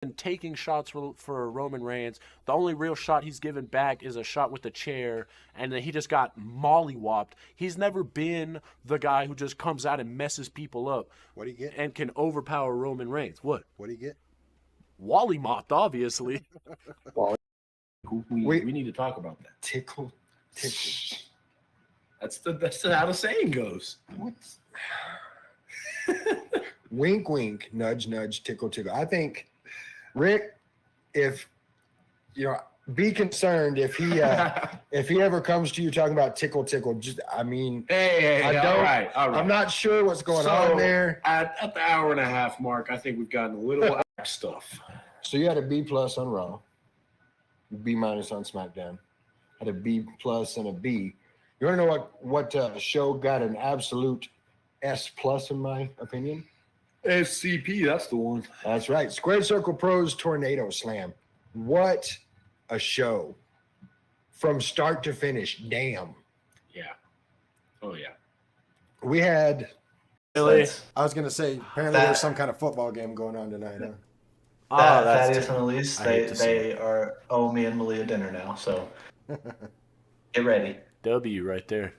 been taking shots for Roman Reigns. The only real shot he's given back is a shot with the chair, and then he just got mollywopped. He's never been the guy who just comes out and messes people up. What do you get? And can overpower Roman Reigns. What? What do you get? Wally mopped, obviously. We need to talk about that. Tickle. That's how the saying goes. What? Wink, wink, nudge, nudge, tickle, tickle. I think, Rick, if be concerned if he ever comes to you talking about tickle, tickle. Just, I mean, Hey, I don't. all right. I'm not sure what's going on there. At the hour and a half mark, I think we've gotten a little stuff. So you had a B+ on Raw, B- on SmackDown, had a B+ and a B. You want to know what show got an absolute S+ in my opinion? SCP, that's the one. That's right. Squared Circle Pro's Tornado Slam. What a show. From start to finish. Damn. Yeah. Oh, yeah. We had... Really? I was going to say, apparently there's some kind of football game going on tonight, huh? Thaddeus and Elise, I hate to see they owe me and Malia dinner now, so get ready. W right there.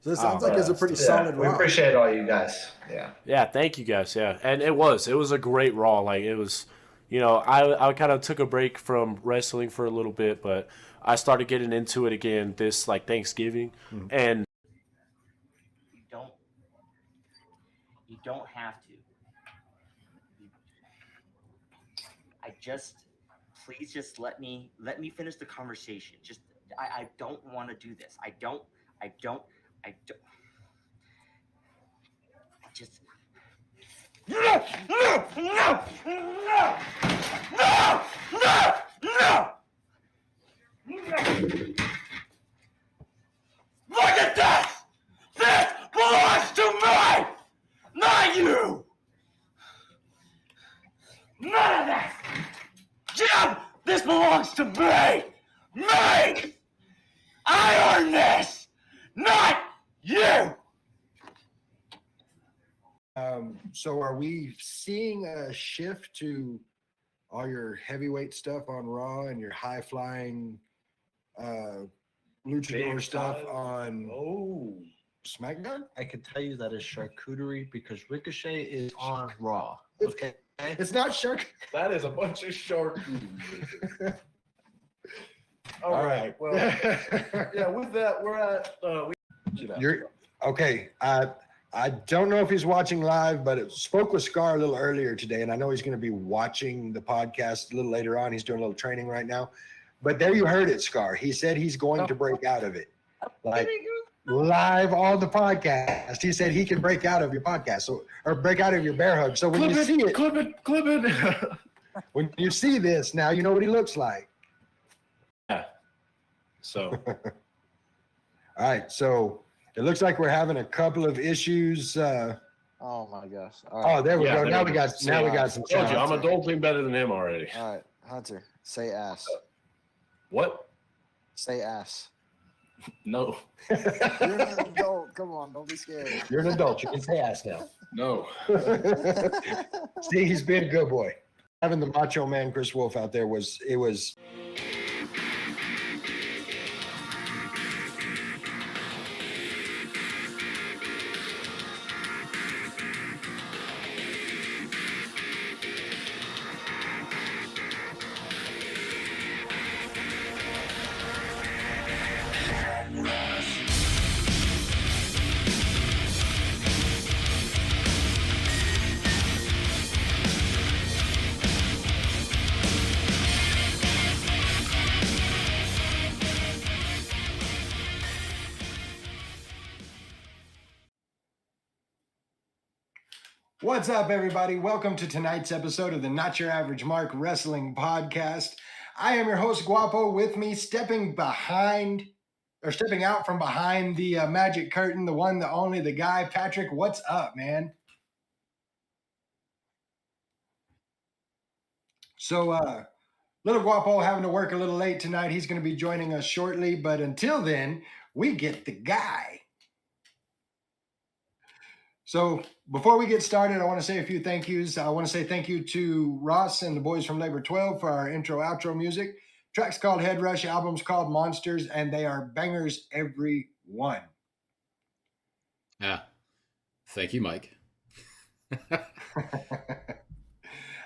So it sounds like it's a pretty solid We Raw. appreciate all you guys. Yeah. Yeah, thank you guys. Yeah, and it was a great Raw. Like it was, I kind of took a break from wrestling for a little bit, but I started getting into it again this like Thanksgiving, and You don't have to. Please just let me finish the conversation. I don't want to do this. I don't. Look at this! This belongs to me! Not you! None of this! Jim, this belongs to me! Me! I earned this! Not you! So are we seeing a shift to all your heavyweight stuff on Raw and your high-flying luchador stuff on SmackDown? I can tell you that is charcuterie because Ricochet is on Raw. Okay. It's not shark. That is a bunch of shark. All right. Well, yeah, with that, we're at. You're okay. I don't know if he's watching live, but it spoke with Scar a little earlier today, and I know he's going to be watching the podcast a little later on. He's doing a little training right now. But there you heard it, Scar. He said he's going to break out of it. Like live on the podcast. He said he can break out of your podcast, or break out of your bear hug. So when you see it, clip it. when you see this, now you know what he looks like. Yeah. So. All right. So it looks like we're having a couple of issues. Oh my gosh! All right. Oh, there we Yeah, go. there Now we we go. got some Told you, I'm sound. adulting better than him already. All right, Hunter, say ass. What? Say ass. No. You're an adult. Come on, don't be scared. You're an adult. You can say ass now. No. See, he's been a good boy. Having the Macho Man Chris Wolf out there was. What's up, everybody? Welcome to tonight's episode of the Not Your Average Mark Wrestling Podcast. I am your host, Guapo. With me, stepping out from behind the magic curtain, the one, the only, the guy, Patrick. What's up, man? So, little Guapo having to work a little late tonight. He's going to be joining us shortly, but until then, we get the guy. So before we get started, I want to say a few thank yous. I want to say thank you to Ross and the boys from Labor 12 for our intro outro music. Track's called Head Rush, album's called Monsters, and they are bangers every one. Yeah. Thank you, Mike.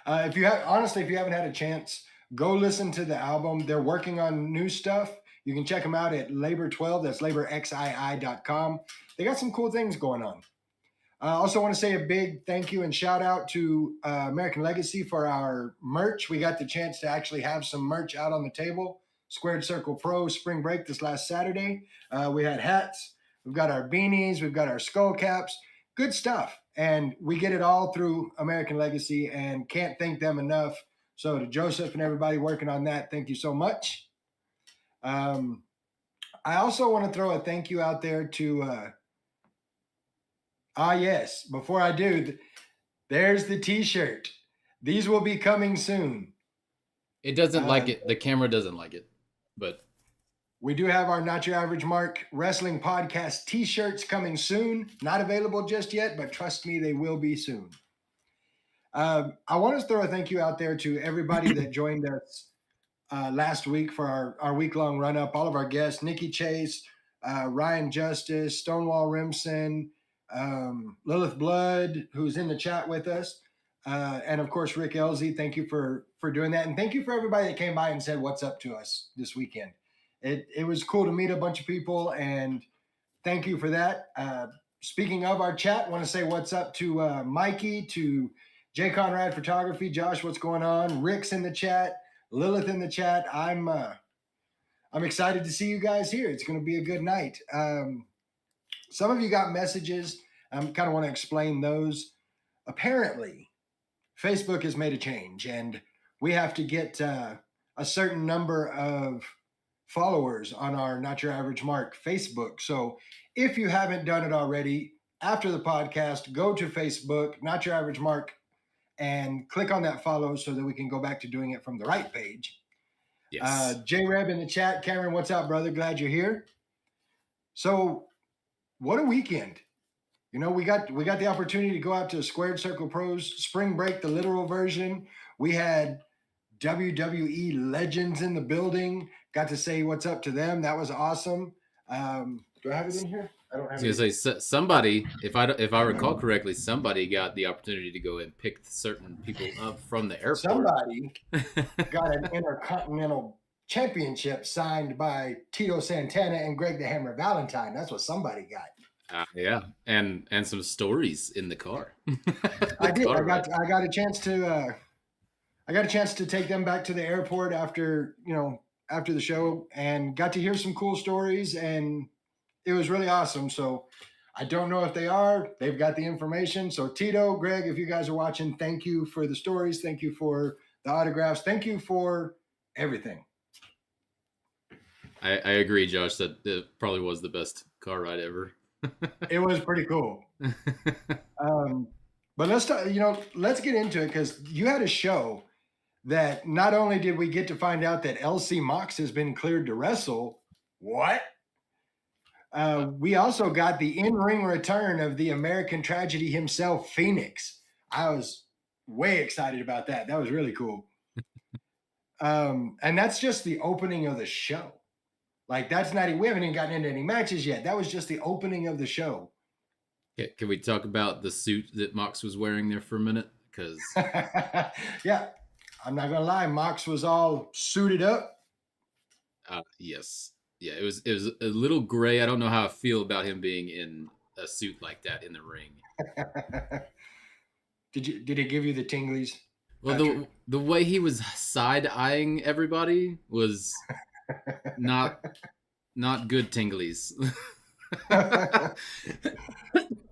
If you haven't had a chance, go listen to the album. They're working on new stuff. You can check them out at Labor 12. That's laborxii.com. They got some cool things going on. I also want to say a big thank you and shout out to American Legacy for our merch. We got the chance to actually have some merch out on the table. Squared Circle Pro Spring Break this last Saturday. We had hats. We've got our beanies. We've got our skull caps. Good stuff. And we get it all through American Legacy and can't thank them enough. So to Joseph and everybody working on that, thank you so much. I also want to throw a thank you out there to yes, before I do, there's the t-shirt. These will be coming soon. It doesn't like it. The camera doesn't like it, but we do have our Not Your Average Mark Wrestling Podcast t-shirts coming soon. Not available just yet, but trust me, they will be soon. I want to throw a thank you out there to everybody that joined us last week for our week-long run-up. All of our guests, Nikki Chase, Ryan Justice, Stonewall Rimson, Lilith Blood, who's in the chat with us, and of course Rick Elzy. Thank you for doing that, and thank you for everybody that came by and said what's up to us this weekend. It was cool to meet a bunch of people, and thank you for that. Speaking of our chat, I want to say what's up to Mikey, to Jay Conrad Photography, Josh, what's going on? Rick's in the chat, Lilith in the chat. I'm excited to see you guys here. It's going to be a good night. Some of you got messages. I kind of want to explain those. Apparently, Facebook has made a change, and we have to get a certain number of followers on our Not Your Average Mark Facebook. So if you haven't done it already, after the podcast, go to Facebook, Not Your Average Mark, and click on that follow so that we can go back to doing it from the right page. yes. J-Reb in the chat. Cameron, what's up, brother? Glad you're here. So what a weekend. You know, we got the opportunity to go out to Squared Circle Pros Spring Break, the literal version. We had WWE legends in the building. Got to say what's up to them. That was awesome. Do I have it in here? I don't I have was it. gonna say somebody, if I recall correctly, somebody got the opportunity to go and pick certain people up from the airport. Somebody got an Intercontinental Championship signed by Tito Santana and Greg the Hammer Valentine. That's what somebody got. Yeah, and some stories in the car. I did. Car ride. I got a chance to take them back to the airport after the show, and got to hear some cool stories, and it was really awesome. So I don't know if they've got the information. So Tito, Greg, if you guys are watching, thank you for the stories. Thank you for the autographs. Thank you for everything. I agree, Josh, that it probably was the best car ride ever. It was pretty cool. But let's get into it, because you had a show that not only did we get to find out that LC Mox has been cleared to wrestle, what? We also got the in-ring return of the American Tragedy himself, Phoenix. I was way excited about that. That was really cool. And that's just the opening of the show. Like, we haven't even gotten into any matches yet. That was just the opening of the show. Yeah, can we talk about the suit that Mox was wearing there for a minute? Because yeah, I'm not gonna lie, Mox was all suited up. yes, yeah, it was a little gray. I don't know how I feel about him being in a suit like that in the ring. Did it give you the tinglies? Well, the way he was side eyeing everybody was not good tinglies. I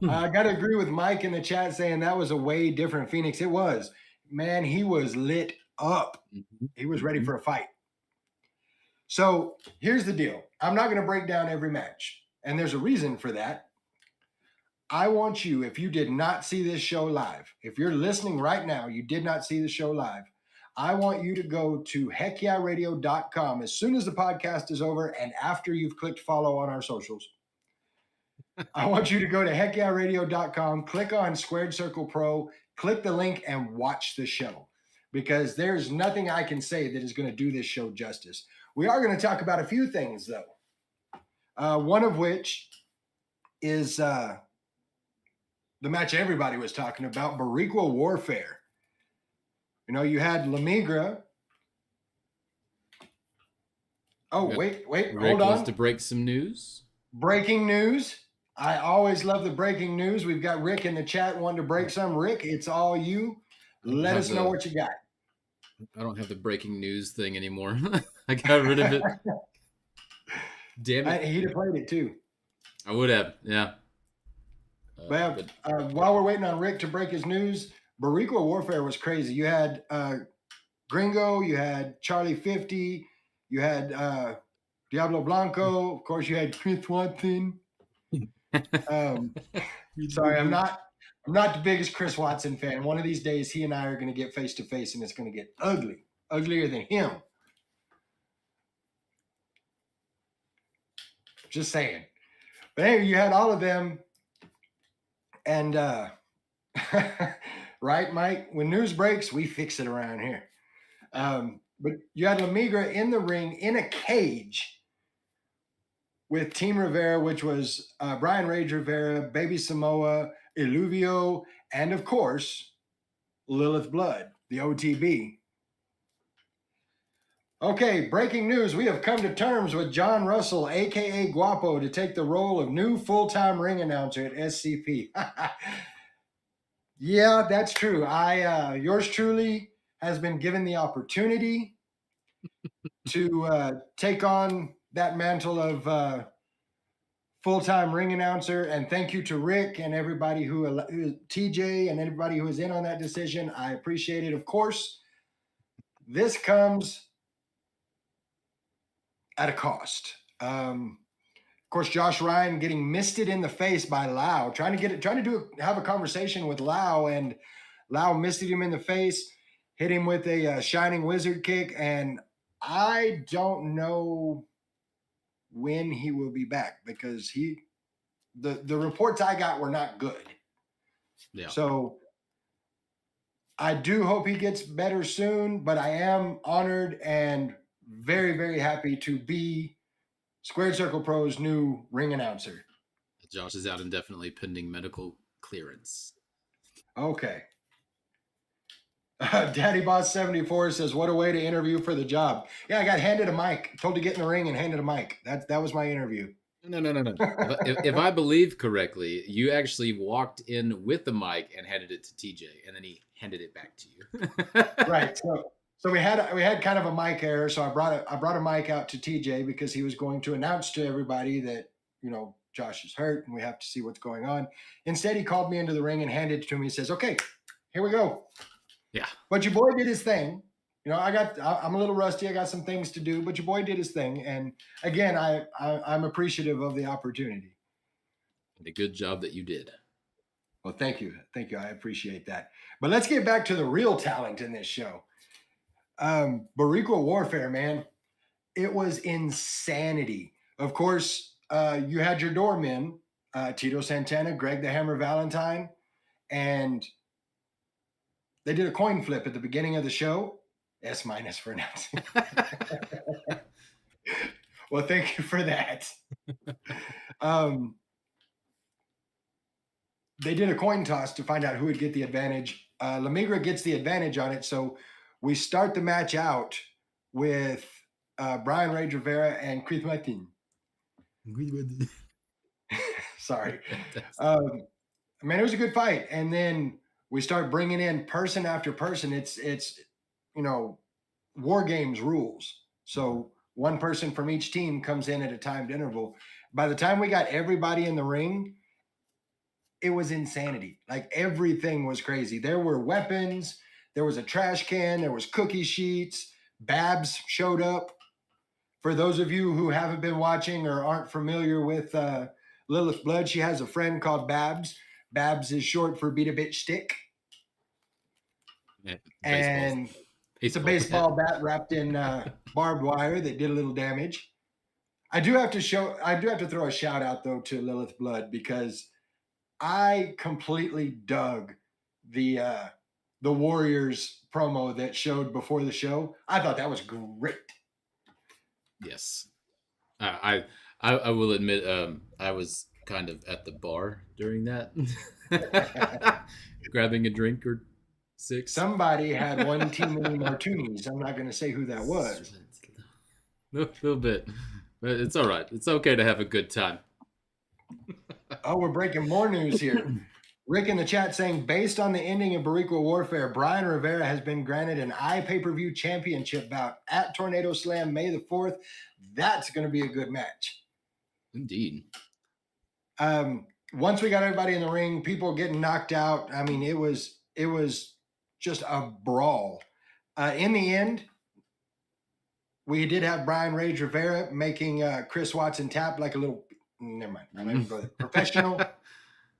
got to agree with Mike in the chat saying that was a way different Phoenix. It was. Man, he was lit up. He was ready for a fight. So here's the deal. I'm not going to break down every match, and there's a reason for that. I want you, if you did not see this show live, if you're listening right now, you did not see the show live, I want you to go to heckyeahradio.com as soon as the podcast is over and after you've clicked follow on our socials. I want you to go to heckyeahradio.com, click on Squared Circle Pro, click the link, and watch the show, because there's nothing I can say that is going to do this show justice. We are going to talk about a few things, though. One of which is the match everybody was talking about, Boricua Warfare. You know, you had Lamigra. Oh, wait, Rick hold on. wants to break some news. Breaking news. I always love the breaking news. We've got Rick in the chat wanting to break some. Rick, it's all you. Let us know what you got. I don't have the breaking news thing anymore. I got rid of it. Damn it. He'd have played it too. I would have, yeah. Well, while we're waiting on Rick to break his news, Boricua Warfare was crazy. You had Gringo, you had Charlie 50, you had Diablo Blanco. Of course, you had Chris Watson. Sorry, I'm not the biggest Chris Watson fan. One of these days, he and I are going to get face to face, and it's going to get ugly, uglier than him. Just saying. But anyway, you had all of them, and right, Mike? When news breaks, we fix it around here. But you had Lamigra in the ring in a cage with Team Rivera, which was Brian Rage Rivera, Baby Samoa, Illuvio, and of course, Lilith Blood, the OTB. Okay, breaking news. We have come to terms with John Russell, a.k.a. Guapo, to take the role of new full-time ring announcer at SCP. Yeah, that's true. Yours truly has been given the opportunity to take on that mantle of full-time ring announcer. And thank you to Rick and everybody TJ and everybody who is in on that decision. I appreciate it. Of course, this comes at a cost. Of course, Josh Ryan getting misted in the face by Lau, trying to have a conversation with Lau, and Lau misted him in the face, hit him with a shining wizard kick, and I don't know when he will be back, because the reports I got were not good. Yeah. So I do hope he gets better soon, but I am honored and very, very happy to be Squared Circle Pro's new ring announcer. Josh is out indefinitely pending medical clearance. Okay. Daddy Boss 74 says, what a way to interview for the job. Yeah, I got handed a mic, told to get in the ring and handed a mic. That was my interview. No. If I believe correctly, you actually walked in with the mic and handed it to TJ, and then he handed it back to you. Right. So we had kind of a mic error. So I brought a mic out to TJ because he was going to announce to everybody that, Josh is hurt and we have to see what's going on. Instead, he called me into the ring and handed it to me. He says, okay, here we go. Yeah. But your boy did his thing. I'm a little rusty. I got some things to do, but your boy did his thing. And again, I'm appreciative of the opportunity. And a good job that you did. Well, thank you. Thank you. I appreciate that. But let's get back to the real talent in this show. Boricua Warfare, man. It was insanity. Of course, you had your doormen, Tito Santana, Greg the Hammer Valentine, and they did a coin flip at the beginning of the show. S- for announcing. Well, thank you for that. They did a coin toss to find out who would get the advantage. Lamigra gets the advantage on it, so we start the match out with Brian Rage Rivera and Chris Martin. Sorry. Man, it was a good fight. And then we start bringing in person after person. It's War Games rules. So one person from each team comes in at a timed interval. By the time we got everybody in the ring, it was insanity. Like, everything was crazy. There were weapons. There was a trash can. There was cookie sheets. Babs showed up. For those of you who haven't been watching or aren't familiar with Lilith Blood, she has a friend called Babs. Babs is short for beat a bitch stick. Yeah, It's a baseball bat wrapped in barbed wire that did a little damage. I do have to throw a shout out though to Lilith Blood because I completely dug the Warriors promo that showed before the show. I thought that was great. Yes. I will admit, I was kind of at the bar during that, grabbing a drink or six. Somebody had one too many martinis. I'm not going to say who that was. A little bit, but it's all right. It's okay to have a good time. Oh, we're breaking more news here. Rick in the chat saying, based on the ending of Boricua Warfare, Brian Rivera has been granted an iPay-per-view championship bout at Tornado Slam May the 4th. That's going to be a good match. Indeed. Once we got everybody in the ring, people getting knocked out. I mean, it was just a brawl. In the end, we did have Brian Rage Rivera making Chris Watson tap like a little. Never mind. I'm not even going there.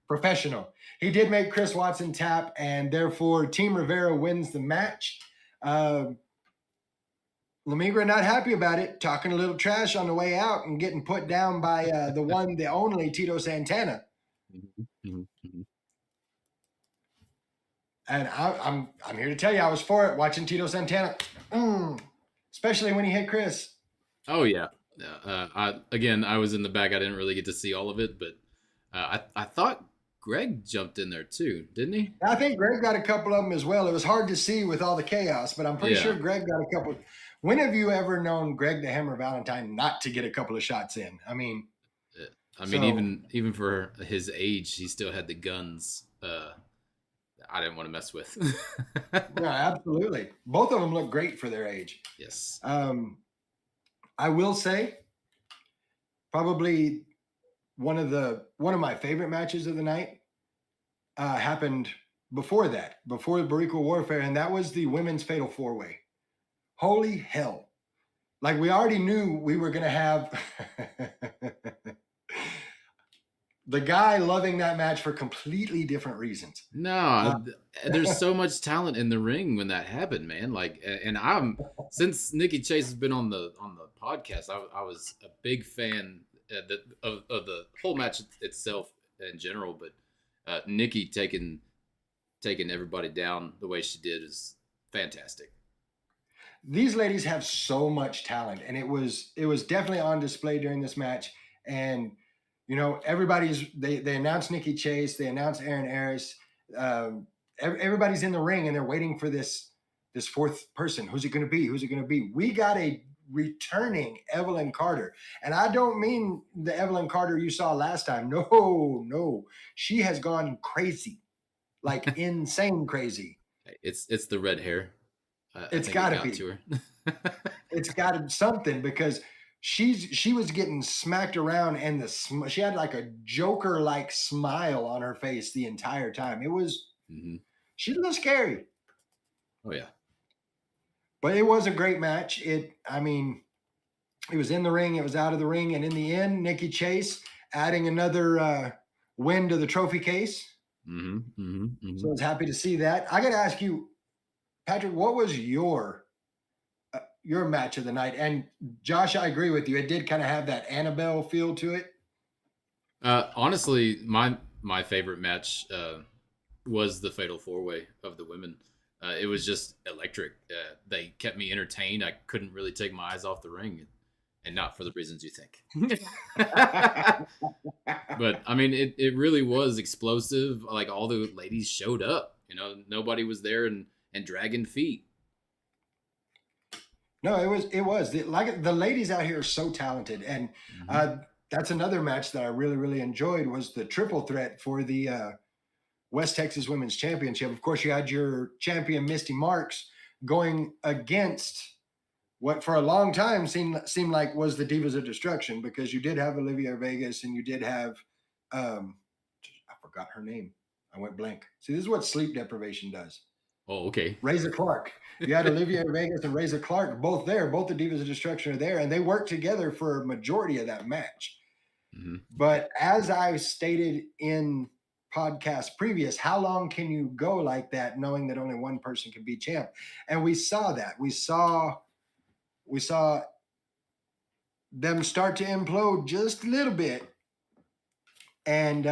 Professional. He did make Chris Watson tap, and therefore Team Rivera wins the match. Lamigra not happy about it, talking a little trash on the way out and getting put down by the one, the only Tito Santana. And I'm here to tell you, I was for it watching Tito Santana, especially when he hit Chris. Oh yeah. I was in the back. I didn't really get to see all of it, but I thought Greg jumped in there too, didn't he? I think Greg got a couple of them as well. It was hard to see with all the chaos, but I'm pretty sure Greg got a couple. When have you ever known Greg the Hammer Valentine not to get a couple of shots in? I mean, even for his age, he still had the guns. I didn't want to mess with. No, absolutely. Both of them look great for their age. Yes. I will say, probably one of my favorite matches of the night happened before that, before Boricua Warfare, and that was the women's Fatal 4-Way. Holy hell. Like, we already knew we were going to have the guy loving that match for completely different reasons. No, there's so much talent in the ring when that happened, man. Like, and since Nikki Chase has been on the podcast, I was a big fan of the whole match itself in general, but Nikki taking everybody down the way she did is fantastic. These ladies have so much talent, and it was definitely on display during this match. And you know, they announced Nikki Chase, they announced Aaron Aris. Everybody's in the ring, and they're waiting for this fourth person. Who's it going to be? Who's it going to be? We got a returning Evelyn Carter, and I don't mean the Evelyn Carter you saw last time. No, she has gone crazy, like insane crazy. It's the red hair. It's got to be. To her. It's got to something because she was getting smacked around, and she had like a Joker-like smile on her face the entire time. It was she looked scary. Oh yeah, but it was a great match. It was in the ring, it was out of the ring, and in the end, Nikki Chase adding another win to the trophy case. So I was happy to see that. I got to ask you, Patrick, what was your match of the night? And Josh, I agree with you. It did kind of have that Annabelle feel to it. Honestly, my favorite match was the Fatal 4-Way of the women. It was just electric. They kept me entertained. I couldn't really take my eyes off the ring, and not for the reasons you think. But I mean, it really was explosive. Like, all the ladies showed up. You know, nobody was there and dragging feet. No, it was like the ladies out here are so talented, and that's another match that I really, really enjoyed was the triple threat for the West Texas Women's Championship. Of course, you had your champion Misty Marks going against what for a long time seemed like was the Divas of Destruction, because you did have Olivia Vegas and you did have I forgot her name. I went blank. See, this is what sleep deprivation does. Oh, okay. Razor Clark. You had Olivia Vegas and Razor Clark both there. Both the Divas of Destruction are there, and they worked together for a majority of that match. But as I stated in podcast previous, how long can you go like that knowing that only one person can be champ? And we saw that. We saw them start to implode just a little bit. And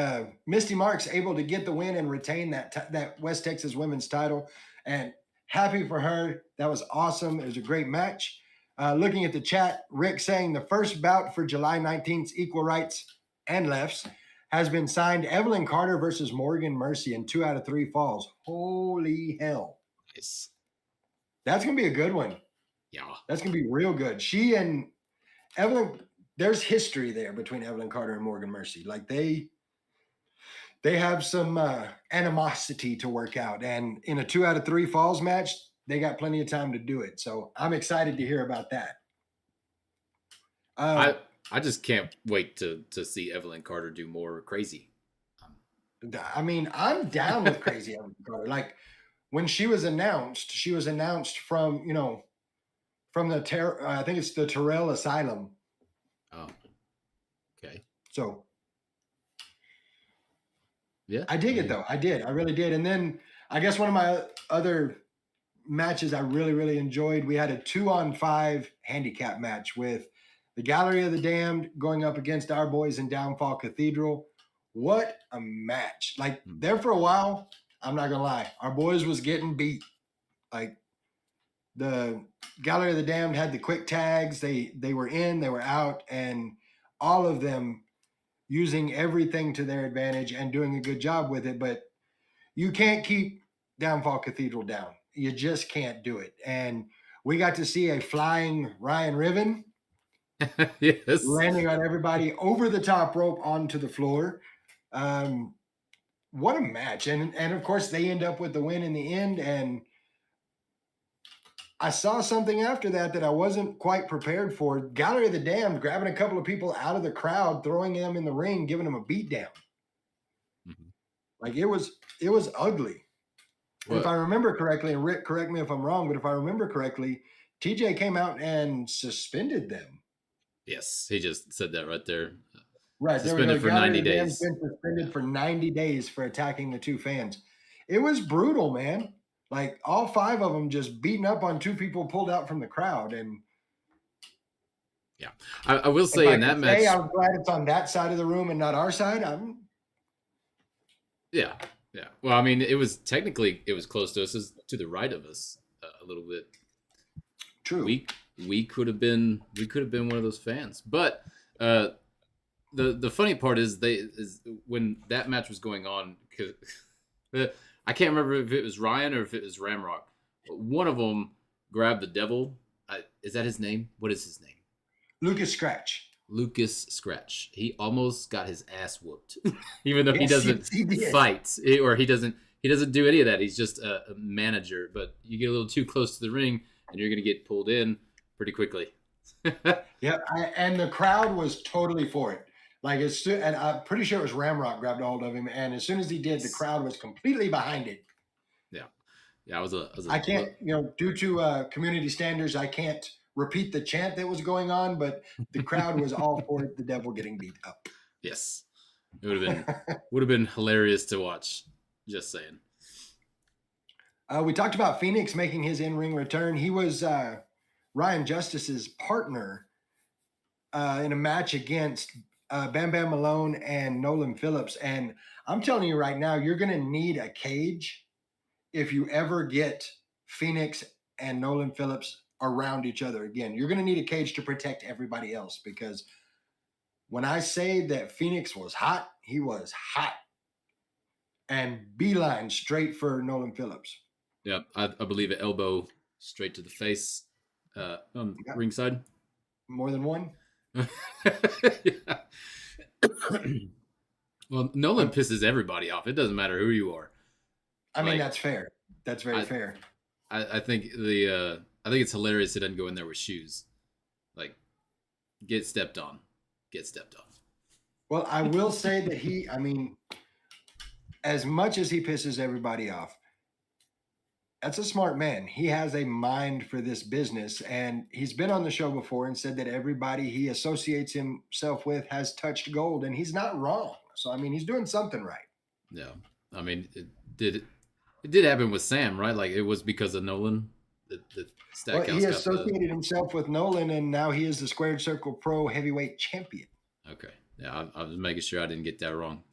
Misty Marks able to get the win and retain that West Texas women's title. And happy for her. That was awesome. It was a great match. Looking at the chat, Rick saying the first bout for July 19th, equal rights and lefts, has been signed. Evelyn Carter versus Morgan Mercy in 2 out of 3 falls. Holy hell. Nice. That's going to be a good one. Yeah. That's going to be real good. She and Evelyn, there's history there between Evelyn Carter and Morgan Mercy. Like they have some animosity to work out. And in a 2 out of 3 falls match, they got plenty of time to do it. So I'm excited to hear about that. I just can't wait to see Evelyn Carter do more crazy. I mean, I'm down with crazy Evelyn Carter. Like when she was announced from, from the I think it's the Terrell Asylum. Oh, okay. So Yeah, I dig it though. I really did. And then I guess one of my other matches I really, really enjoyed, we had a 2-on-5 handicap match with the Gallery of the Damned going up against our boys in Downfall Cathedral. What a match. Like there for a while, I'm not gonna lie, our boys was getting beat. Like the Gallery of the Damned had the quick tags. They were in, they were out, and all of them using everything to their advantage and doing a good job with it. But you can't keep Downfall Cathedral down. You just can't do it. And we got to see a flying Ryan Riven yes. landing on everybody over the top rope onto the floor. What a match. And of course they end up with the win in the end. And I saw something after that I wasn't quite prepared for. Gallery of the Damned grabbing a couple of people out of the crowd, throwing them in the ring, giving them a beat down. Mm-hmm. Like it was ugly. If I remember correctly, and Rick, correct me if I'm wrong, but if I remember correctly, TJ came out and suspended them. Yes, he just said that right there. Right. Suspended for 90 days. Been suspended for 90 days for attacking the 2 fans. It was brutal, man. Like all 5 of them just beating up on 2 people pulled out from the crowd. And yeah, I will say in that match, I'm glad it's on that side of the room and not our side. Yeah. Well, I mean, it was close to us, to the right of us a little bit. True. We could have been one of those fans, but the funny part is when that match was going on, because I can't remember if it was Ryan or if it was Ramrock, but one of them grabbed the devil. Is that his name? What is his name? Lucas Scratch. Lucas Scratch. He almost got his ass whooped, even though he Yes, doesn't he did. fight or he doesn't do any of that. He's just a manager. But you get a little too close to the ring, and you're going to get pulled in pretty quickly. Yeah, and the crowd was totally for it. Like and I'm pretty sure it was Ramrock grabbed a hold of him, and as soon as he did, the crowd was completely behind it. Yeah. I can't, due to community standards, I can't repeat the chant that was going on, but the crowd was all for it, the devil getting beat up. Yes, it would have been hilarious to watch. Just saying. We talked about Phoenix making his in-ring return. He was Ryan Justice's partner in a match against Bam Bam Malone and Nolan Phillips. And I'm telling you right now, you're going to need a cage if you ever get Phoenix and Nolan Phillips around each other again. You're going to need a cage to protect everybody else, because when I say that Phoenix was hot, he was hot. And beeline straight for Nolan Phillips. Yeah, I believe an elbow straight to the face on ringside. More than one? Yeah. Well, Nolan pisses everybody off. It doesn't matter who you are. I mean, that's fair. That's very fair. I think I think it's hilarious it doesn't go in there with shoes. Like, get stepped on. Well, I will say that as much as he pisses everybody off, that's a smart man. He has a mind for this business, and he's been on the show before and said that everybody he associates himself with has touched gold, and he's not wrong. So, he's doing something right. Yeah. It did happen with Sam, right? Like, it was because of Nolan The Well, Stackhouse he got associated himself with Nolan, and now he is the Squared Circle Pro Heavyweight Champion. Okay. Yeah, I was making sure I didn't get that wrong.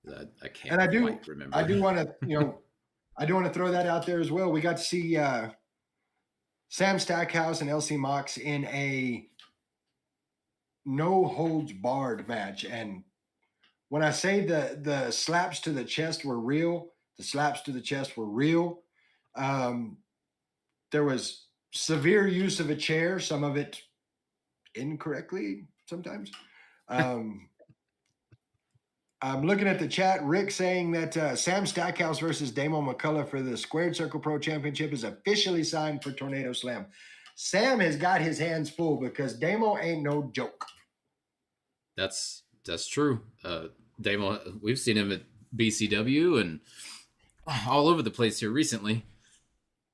I can't And I do, quite remember. I do want to, I do want to throw that out there as well. We got to see Sam Stackhouse and LC Mox in a no holds barred match, and when I say the slaps to the chest were real, the slaps to the chest were real. There was severe use of a chair, some of it incorrectly sometimes. I'm looking at the chat. Rick saying that Sam Stackhouse versus Damo McCullough for the Squared Circle Pro Championship is officially signed for Tornado Slam. Sam has got his hands full because Damo ain't no joke. That's true. Damo, we've seen him at BCW and all over the place here recently.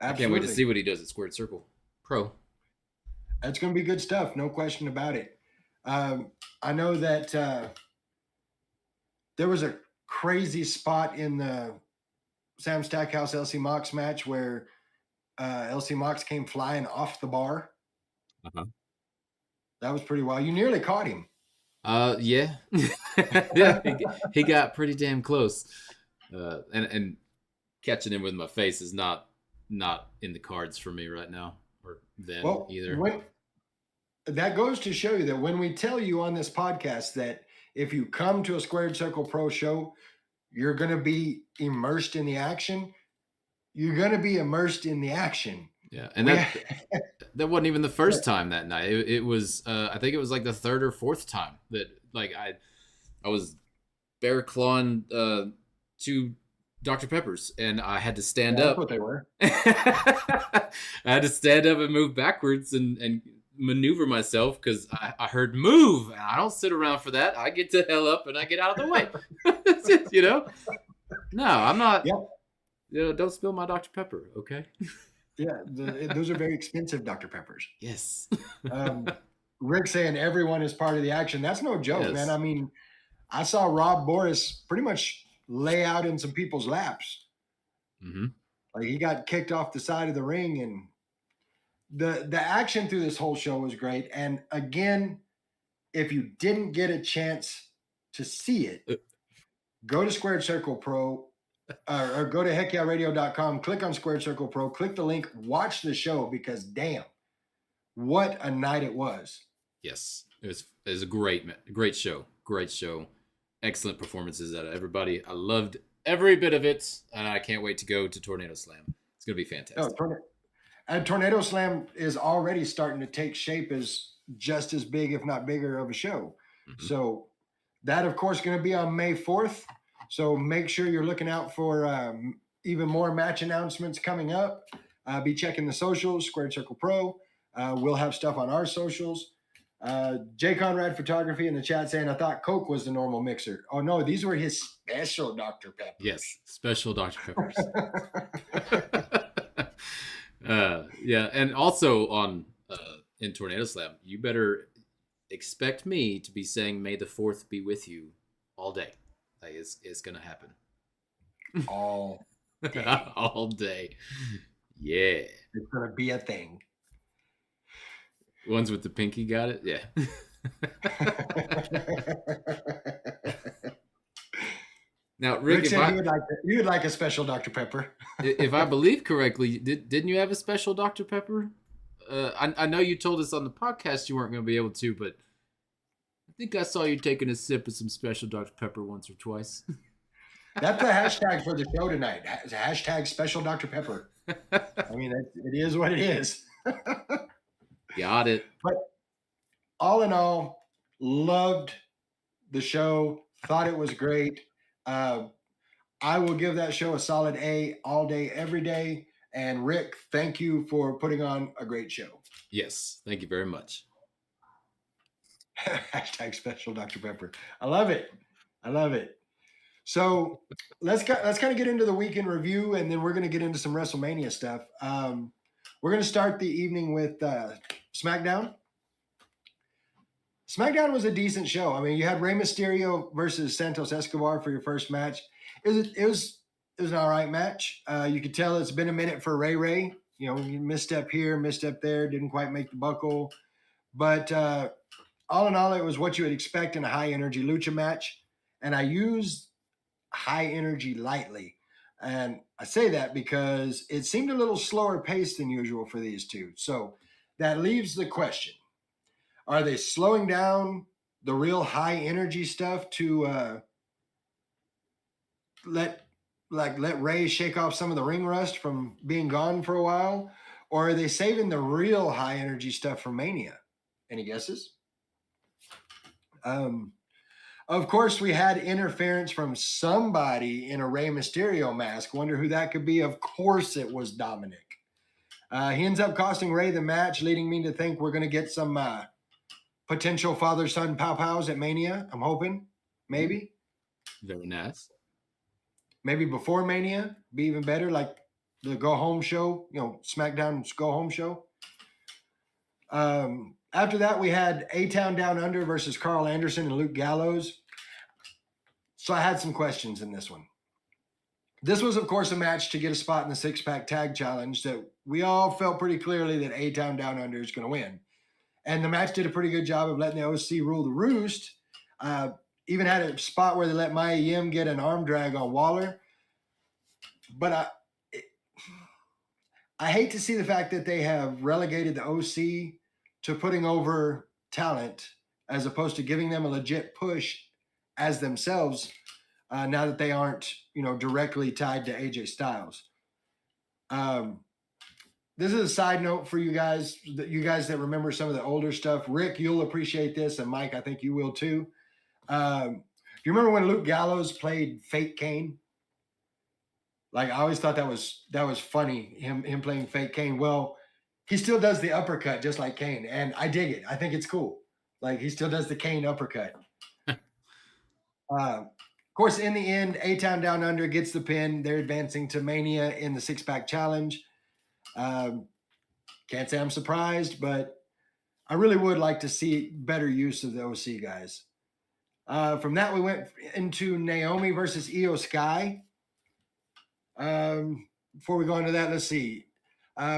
Absolutely. I can't wait to see what he does at Squared Circle Pro. That's going to be good stuff. No question about it. I know that there was a crazy spot in the Sam Stackhouse LC Mox match where LC Mox came flying off the bar. Uh-huh. That was pretty wild. You nearly caught him. Yeah. Yeah, he got pretty damn close. And catching him with my face is not in the cards for me right now, or then either. That goes to show you that when we tell you on this podcast that if you come to a Squared Circle Pro show, you're going to be immersed in the action. You're going to be immersed in the action. Yeah, and that wasn't even the first time that night. It was I think it was like the third or fourth time that like I was bear clawing 2 Dr. Peppers, and I had to stand That's up. what they were. I had to stand up and move backwards and maneuver myself because I heard move, and I don't sit around for that. I get the hell up and I get out of the way. You know? No, I'm not. Yep. Don't spill my Dr. Pepper, okay? Yeah, those are very expensive Dr. Peppers. Yes. Rick saying everyone is part of the action. That's no joke, Yes. man. I mean, I saw Rob Boris pretty much lay out in some people's laps. Mm-hmm. Like he got kicked off the side of the ring, and the action through this whole show was great. And again, if you didn't get a chance to see it, go to Squared Circle Pro or go to heckyeahradio.com, click on Squared Circle Pro, click the link, watch the show, because damn, what a night it was. Yes, it was a great show. Great show. Excellent performances out of everybody. I loved every bit of it, and I can't wait to go to Tornado Slam. It's going to be fantastic. Tornado Slam is already starting to take shape as just as big, if not bigger, of a show. Mm-hmm. So that, of course, going to be on May 4th. So make sure you're looking out for even more match announcements coming up. Be checking the socials, Squared Circle Pro. We'll have stuff on our socials. Jay Conrad Photography in the chat saying, I thought Coke was the normal mixer. Oh, no, these were his special Dr. Pepper. Yes, special Dr. Peppers. Yeah, and also on in Tornado Slam, you better expect me to be saying "May the 4th be with you" all day. Like it's gonna happen All day. all day. Yeah, It's going to be a thing. ones with the pinky got it. Yeah. Now, Rick, said you would like a special Dr. Pepper. if I believe correctly, didn't you have a special Dr. Pepper? I know you told us on the podcast you weren't going to be able to, but I think I saw you taking a sip of some special Dr. Pepper once or twice. That's the hashtag for the show tonight. Hashtag special Dr. Pepper. I mean, it is what it is. Got it. But all in all, loved the show. Thought it was great. I will give that show a solid A all day, every day. And Rick, thank you for putting on a great show. Yes, thank you very much. Hashtag special Dr. Pepper. I love it. I love it. So let's kind of get into the weekend review, and then we're going to get into some WrestleMania stuff. We're going to start the evening with SmackDown. SmackDown was a decent show. I mean, you had Rey Mysterio versus Santos Escobar for your first match. It was an all right match. You could tell it's been a minute for Ray. misstep here, misstep there, didn't quite make the buckle. But all in all, it was what you would expect in a high energy lucha match. And I use high energy lightly. And I say that because it seemed a little slower paced than usual for these two. So that leaves the question, are they slowing down the real high energy stuff to let Ray shake off some of the ring rust from being gone for a while? Or are they saving the real high energy stuff for Mania? Any guesses? Of course, we had interference from somebody in a Rey Mysterio mask. Wonder who that could be. Of course, it was Dominic. He ends up costing Rey the match, leading me to think we're going to get some potential father-son pow-pows at Mania. I'm hoping. Maybe. Very nice. Maybe before Mania. Be even better, like the go-home show. SmackDown's go-home show. After that, we had A-Town Down Under versus Carl Anderson and Luke Gallows. So I had some questions in this one. This was, of course, a match to get a spot in the six-pack tag challenge that we all felt pretty clearly that A-Town Down Under is going to win. And the match did a pretty good job of letting the OC rule the roost. Even had a spot where they let Maya Yim get an arm drag on Waller. But I hate to see the fact that they have relegated the OC to putting over talent as opposed to giving them a legit push as themselves now that they aren't, directly tied to AJ Styles. This is a side note for you guys that remember some of the older stuff. Rick, you'll appreciate this, and Mike, I think you will too. Do you remember when Luke Gallows played Fake Kane? Like, I always thought that was funny, him playing Fake Kane. Well, he still does the uppercut just like Kane, and I dig it. I think it's cool. Like, he still does the Kane uppercut. Of course, in the end, A-Town Down Under gets the pin. They're advancing to Mania in the six-pack challenge. Can't say I'm surprised, but I really would like to see better use of the OC guys. From that, we went into Naomi versus Io Sky. Before we go into that, let's see.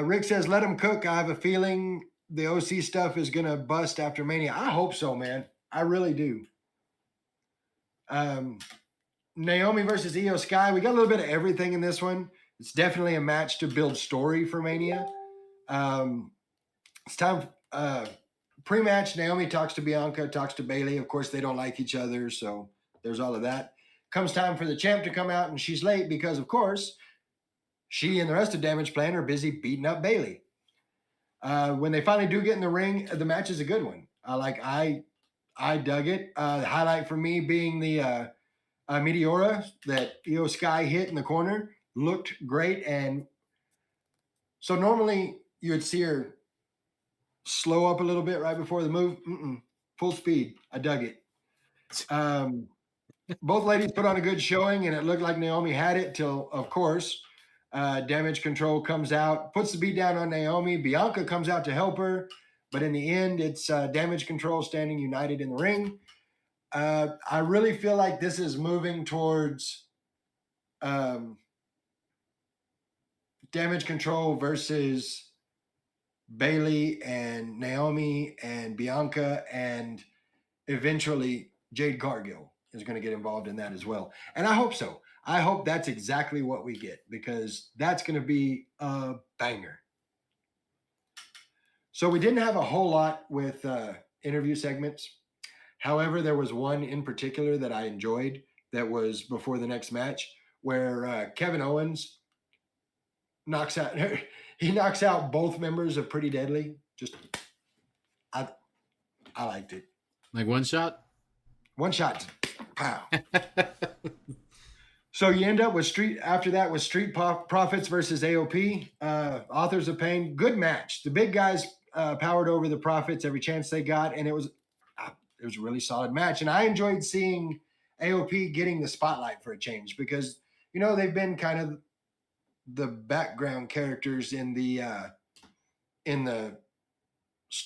Rick says, let them cook. I have a feeling the OC stuff is going to bust after Mania. I hope so, man. I really do. Naomi versus Io Sky. We got a little bit of everything in this one. It's definitely a match to build story for Mania. It's time. Pre-match, Naomi talks to Bianca, talks to Bayley. Of course, they don't like each other, so there's all of that. Comes time for the champ to come out, and she's late because, of course, she and the rest of Damage Plan are busy beating up Bayley. When they finally do get in the ring, the match is a good one. I dug it. The highlight for me being the Meteora that Io Sky hit in the corner. Looked great. And so normally you would see her slow up a little bit right before the move. Full speed. I dug it. Both ladies put on a good showing, and it looked like Naomi had it till, of course, Damage Control comes out, puts the beat down on Naomi. Bianca comes out to help her, but in the end, it's Damage Control standing united in the ring. I really feel like this is moving towards Damage Control versus Bayley and Naomi and Bianca, and eventually Jade Cargill is going to get involved in that as well. And I hope so. I hope that's exactly what we get, because that's going to be a banger. So we didn't have a whole lot with interview segments. However, there was one in particular that I enjoyed that was before the next match, where Kevin Owens knocks out both members of Pretty Deadly. Just, I liked it. Like one shot? One shot. Pow. So you end up with Street Profits versus AOP. Authors of Pain. Good match. The big guys powered over the Profits every chance they got, and it was a really solid match. And I enjoyed seeing AOP getting the spotlight for a change, because they've been kind of the background characters in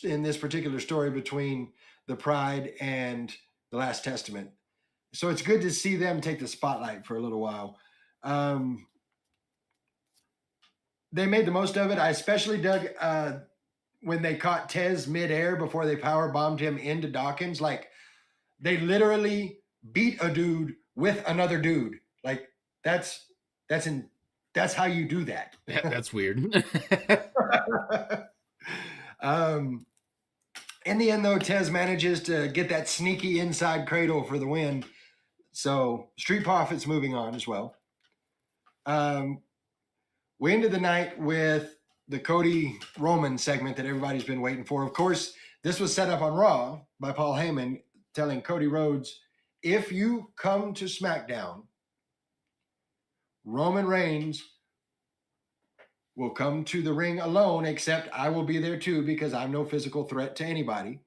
this particular story between the Pride and the Last Testament. So it's good to see them take the spotlight for a little while. they made the most of it. I especially dug when they caught Tez midair before they power bombed him into Dawkins. Like they literally beat a dude with another dude. Like that's how you do that. That's weird. In the end, though, Tez manages to get that sneaky inside cradle for the win. So Street Profits moving on as well. We ended the night with the Cody Roman segment that everybody's been waiting for. Of course, this was set up on Raw by Paul Heyman telling Cody Rhodes, if you come to SmackDown, Roman Reigns will come to the ring alone, except I will be there too because I'm no physical threat to anybody.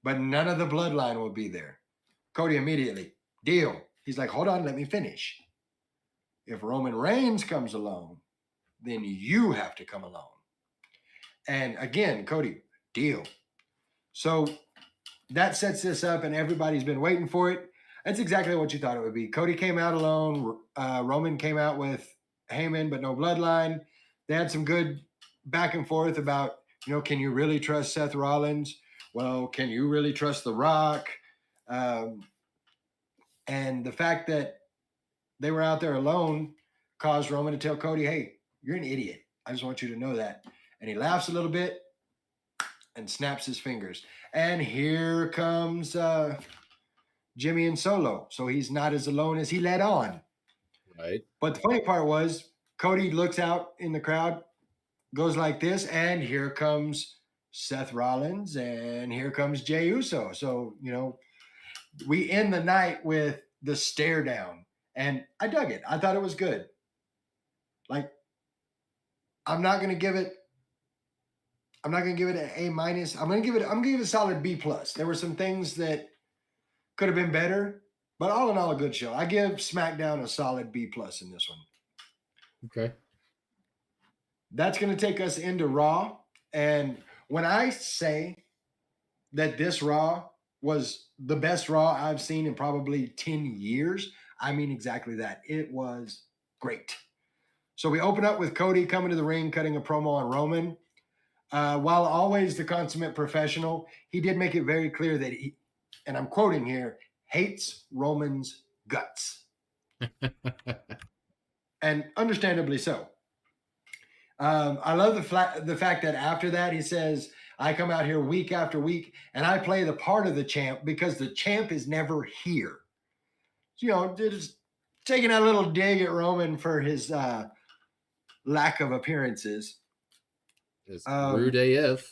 But none of the bloodline will be there. Cody immediately, deal. He's like, hold on, let me finish. If Roman Reigns comes alone, then you have to come alone. And again, Cody, deal. So that sets this up, and everybody's been waiting for it. That's exactly what you thought it would be. Cody came out alone. Roman came out with Heyman, but no bloodline. They had some good back and forth about, can you really trust Seth Rollins? Well, can you really trust The Rock? And the fact that they were out there alone caused Roman to tell Cody, hey, you're an idiot. I just want you to know that. And he laughs a little bit and snaps his fingers. And here comes Jimmy and Solo. So he's not as alone as he let on. Right. But the funny part was Cody looks out in the crowd, goes like this, and here comes Seth Rollins, and here comes Jey Uso. So, we end the night with the stare down, and I dug it. I thought it was good. Like, I'm not going to give it an A-. I'm going to give it a solid B+. There were some things that could have been better, but all in all, a good show. I give SmackDown a solid B+ in this one. Okay. That's going to take us into Raw. And when I say that this Raw was the best Raw I've seen in probably 10 years, I mean exactly that. It was great. So we open up with Cody coming to the ring, cutting a promo on Roman. While always the consummate professional, he did make it very clear that he, and I'm quoting here, hates Roman's guts. And understandably so. I love the fact that after that he says, I come out here week after week and I play the part of the champ because the champ is never here. Just taking a little dig at Roman for his lack of appearances. It's rude AF.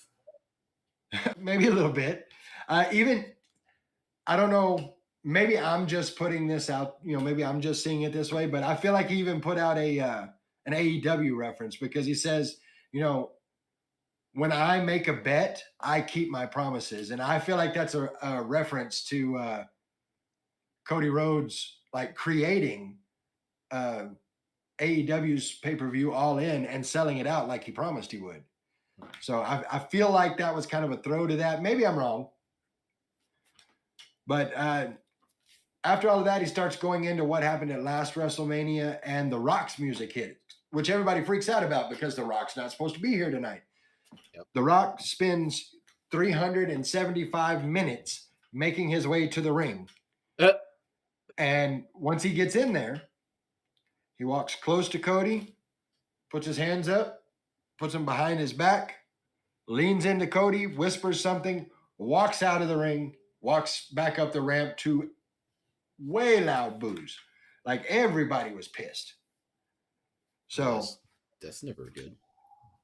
Maybe a little bit. I don't know, maybe I'm just putting this out, maybe I'm just seeing it this way, but I feel like he even put out an AEW reference because he says, when I make a bet, I keep my promises. And I feel like that's a reference to Cody Rhodes, like creating AEW's pay-per-view All In and selling it out like he promised he would. So I feel like that was kind of a throw to that. Maybe I'm wrong. But after all of that, he starts going into what happened at last WrestleMania, and The Rock's music hit, which everybody freaks out about because The Rock's not supposed to be here tonight. Yep. The Rock spends 375 minutes making his way to the ring. And once he gets in there, he walks close to Cody, puts his hands up, puts them behind his back, leans into Cody, whispers something, walks out of the ring, walks back up the ramp to way loud boos. Like everybody was pissed. So that's never good.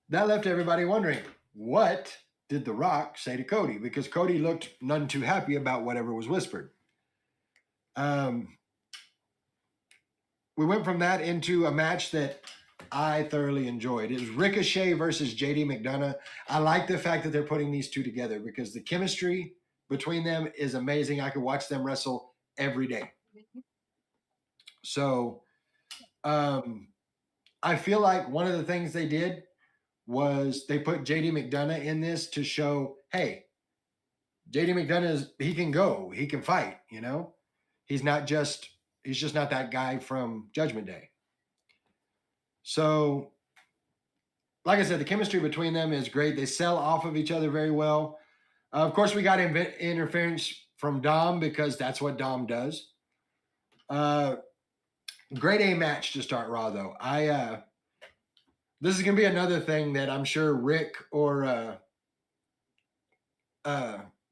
That left everybody wondering, what did The Rock say to Cody? Because Cody looked none too happy about whatever was whispered. We went from that into a match that I thoroughly enjoyed. It was Ricochet versus JD McDonough. I like the fact that they're putting these two together because the chemistry between them is amazing. I could watch them wrestle every day. So I feel like one of the things they did was they put JD McDonough in this to show, hey, JD McDonough he can go, he can fight, He's just not that guy from Judgment Day. So like I said, the chemistry between them is great. They sell off of each other very well. Of course, we got interference from Dom because that's what Dom does. Great A match to start Raw, though. This is going to be another thing that I'm sure Rick or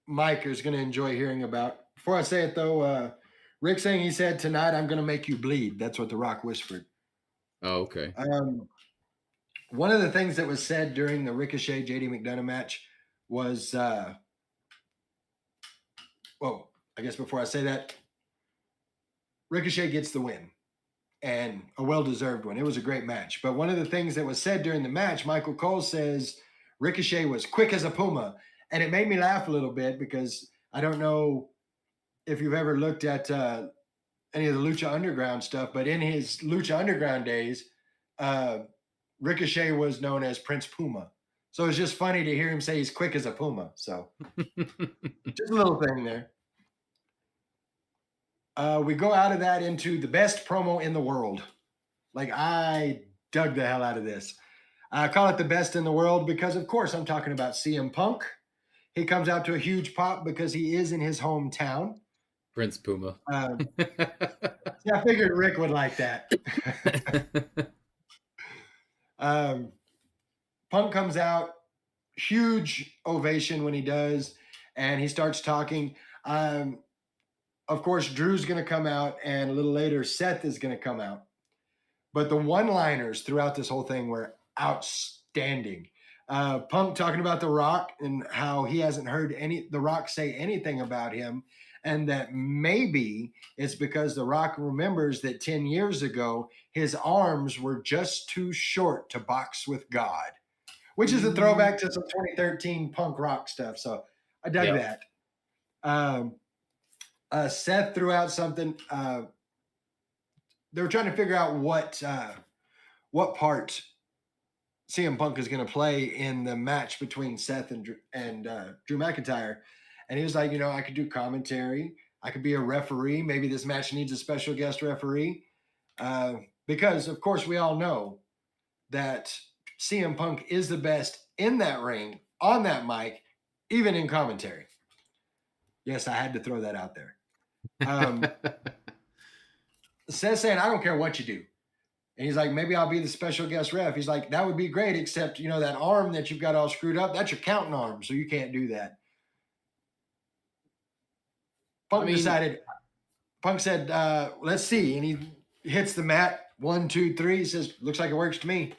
Mike is going to enjoy hearing about. Before I say it, though, Rick saying he said, "Tonight I'm going to make you bleed." That's what The Rock whispered. Oh, okay. One of the things that was said during the Ricochet JD McDonough match was, I guess before I say that, Ricochet gets the win, and a well-deserved one. It was a great match. But one of the things that was said during the match, Michael Cole says Ricochet was quick as a puma, and it made me laugh a little bit because I don't know if you've ever looked at any of the Lucha Underground stuff, but in his Lucha Underground days, Ricochet was known as Prince Puma. So it's just funny to hear him say he's quick as a puma. So just a little thing there. We go out of that into the best promo in the world. Like, I dug the hell out of this. I call it the best in the world because, of course, I'm talking about CM Punk. He comes out to a huge pop because he is in his hometown. Prince Puma. Yeah, I figured Rick would like that. Punk comes out, huge ovation when he does, and he starts talking. Of course, Drew's going to come out, and a little later, Seth is going to come out. But the one-liners throughout this whole thing were outstanding. Punk talking about The Rock and how he hasn't heard The Rock say anything about him, and that maybe it's because The Rock remembers that 10 years ago, his arms were just too short to box with God, which is a throwback to some 2013 punk rock stuff. So I dug that. Seth threw out something. They were trying to figure out what part CM Punk is going to play in the match between Seth and Drew McIntyre. And he was like, I could do commentary. I could be a referee. Maybe this match needs a special guest referee. Because, of course, we all know that CM Punk is the best in that ring, on that mic, even in commentary. Yes, I had to throw that out there. Seth saying, I don't care what you do. And he's like, maybe I'll be the special guest ref. He's like, that would be great, except, that arm that you've got all screwed up, that's your counting arm, so you can't do that. Punk said, let's see. And he hits the mat, 1, 2, 3. He says, looks like it works to me,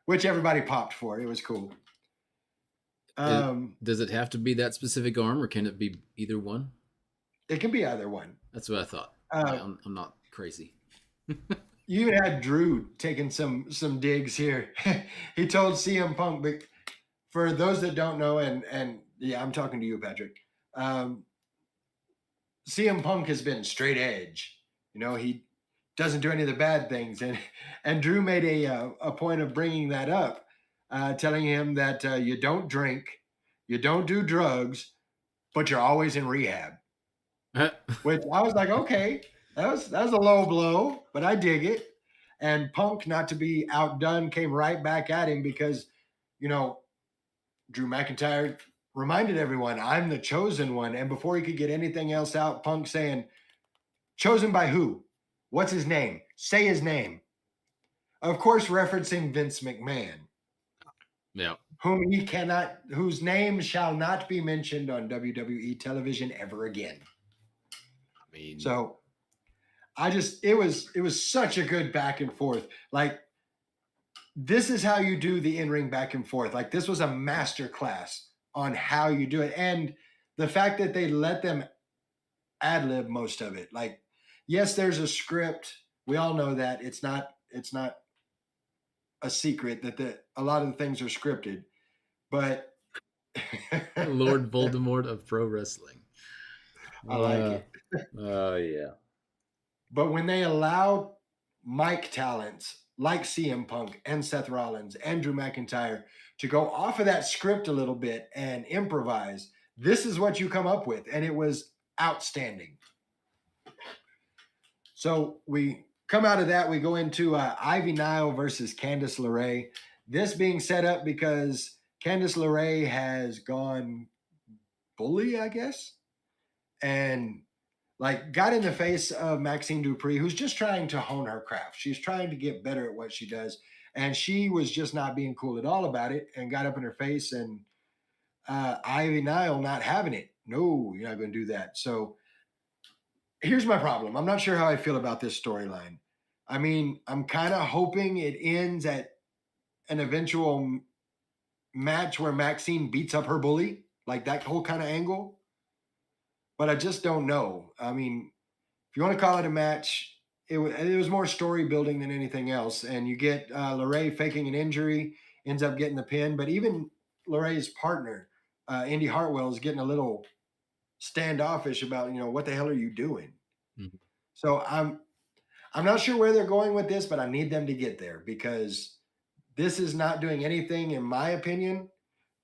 which everybody popped for. It was cool. Does it have to be that specific arm, or can it be either one? It can be either one. That's what I thought. I'm not crazy. You even had Drew taking some digs here. He told CM Punk, but for those that don't know, and yeah, I'm talking to you, Patrick. CM Punk has been straight edge. He doesn't do any of the bad things, and Drew made a point of bringing that up, telling him that you don't drink, you don't do drugs, but you're always in rehab. Which I was like, okay, that was a low blow, but I dig it. And Punk, not to be outdone, came right back at him because, Drew McIntyre reminded everyone, I'm the chosen one. And before he could get anything else out, Punk saying, chosen by who? What's his name? Say his name. Of course, referencing Vince McMahon. Yeah. Whose name shall not be mentioned on WWE television ever again. So it was such a good back and forth. Like, this is how you do the in-ring back and forth. Like, this was a master class on how you do it. And the fact that they let them ad-lib most of it. Like, yes, there's a script. We all know that. It's not a secret that a lot of the things are scripted. But Lord Voldemort of pro wrestling. I like it. Oh, yeah. But when they allow mic talents like CM Punk and Seth Rollins and Drew McIntyre to go off of that script a little bit and improvise, this is what you come up with. And it was outstanding. So we come out of that. We go into Ivy Nile versus Candice LeRae. this being set up because Candice LeRae has gone bully, I guess, and like got in the face of Maxine Dupree, who's just trying to hone her craft. She's trying to get better at what she does. And she was just not being cool at all about it and got up in her face and Ivy Nile not having it. No, you're not going to do that. So here's my problem. I'm not sure how I feel about this storyline. I mean, I'm kind of hoping it ends at an eventual match where Maxine beats up her bully, like that whole kind of angle. But I just don't know. I mean, if you want to call it a match, it was more story building than anything else. And you get LeRae faking an injury, ends up getting the pin. But even LeRae's partner, Indy Hartwell, is getting a little standoffish about, what the hell are you doing? Mhm. So I'm not sure where they're going with this, but I need them to get there because this is not doing anything, in my opinion,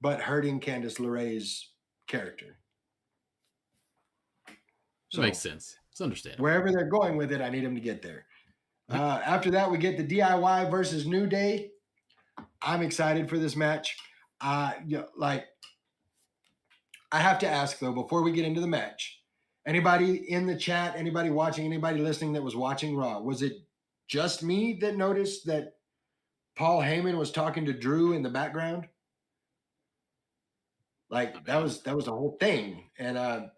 but hurting Candice LeRae's character. It makes sense. It's understandable. Wherever they're going with it, I need them to get there. After that, we get the DIY versus New Day. I'm excited for this match. I have to ask, though, before we get into the match, anybody in the chat, anybody watching, anybody listening that was watching Raw, was it just me that noticed that Paul Heyman was talking to Drew in the background? Like that was the whole thing. And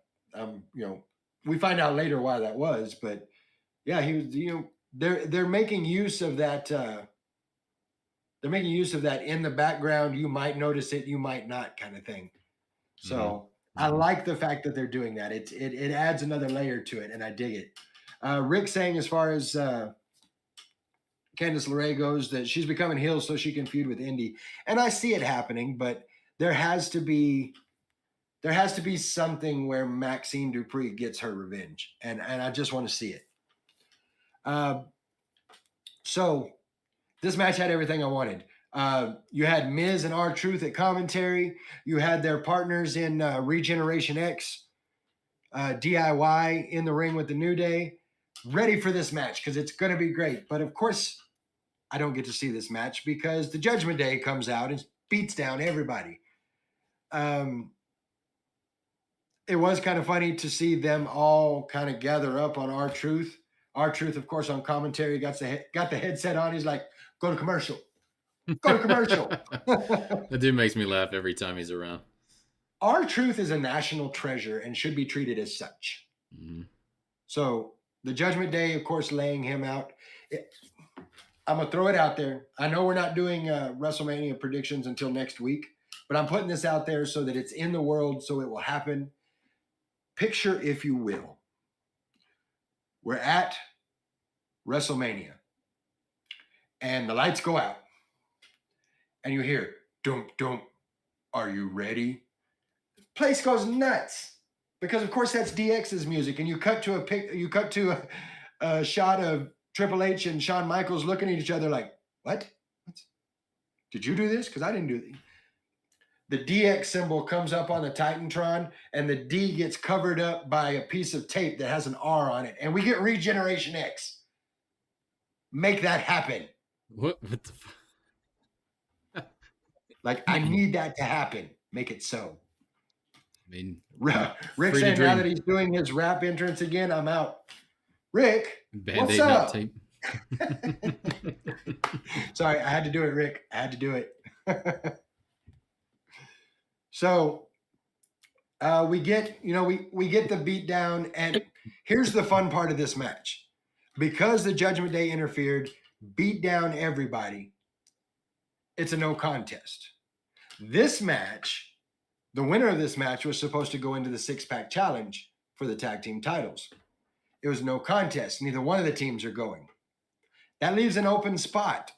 we find out later why that was, but yeah, he was, they're making use of that. They're making use of that in the background. You might notice it, you might not, kind of thing. So I like the fact that they're doing that. It adds another layer to it, and I dig it. Rick saying, as far as Candice LeRae goes, that she's becoming heel so she can feud with Indy, and I see it happening, but there has to be something where Maxine Dupree gets her revenge, and I just want to see it. So this match had everything I wanted. You had Miz and R-Truth at commentary. You had their partners in Regeneration X, DIY in the ring with the New Day, ready for this match because it's going to be great. But of course, I don't get to see this match because the Judgment Day comes out and beats down everybody. It was kind of funny to see them all kind of gather up on R-Truth. R-Truth, of course, on commentary, got the headset on. He's like, go to commercial. Go to commercial. That dude makes me laugh every time he's around. R-Truth is a national treasure and should be treated as such. Mm-hmm. So the Judgment Day, of course, laying him out. I'm going to throw it out there. I know we're not doing WrestleMania predictions until next week, but I'm putting this out there so that it's in the world, so it will happen. Picture, if you will, we're at WrestleMania and the lights go out and you hear, dunk, dunk, are you ready? Place goes nuts because, of course, that's DX's music. And you cut to a shot of Triple H and Shawn Michaels looking at each other like, what? Did you do this? Because I didn't do it. The DX symbol comes up on the Titantron, and the D gets covered up by a piece of tape that has an R on it, and we get Regeneration X. Make that happen. What the fuck? Like, I need that to happen. Make it so. I mean, Rick saying now that he's doing his rap entrance again, I'm out. Rick, what's up? Tape. Sorry, I had to do it, Rick. I had to do it. So we get the beat down, and here's the fun part of this match. Because the Judgment Day interfered, beat down everybody, it's a no contest. This match, the winner of this match was supposed to go into the six-pack challenge for the tag team titles. It was no contest. Neither one of the teams are going. That leaves an open spot.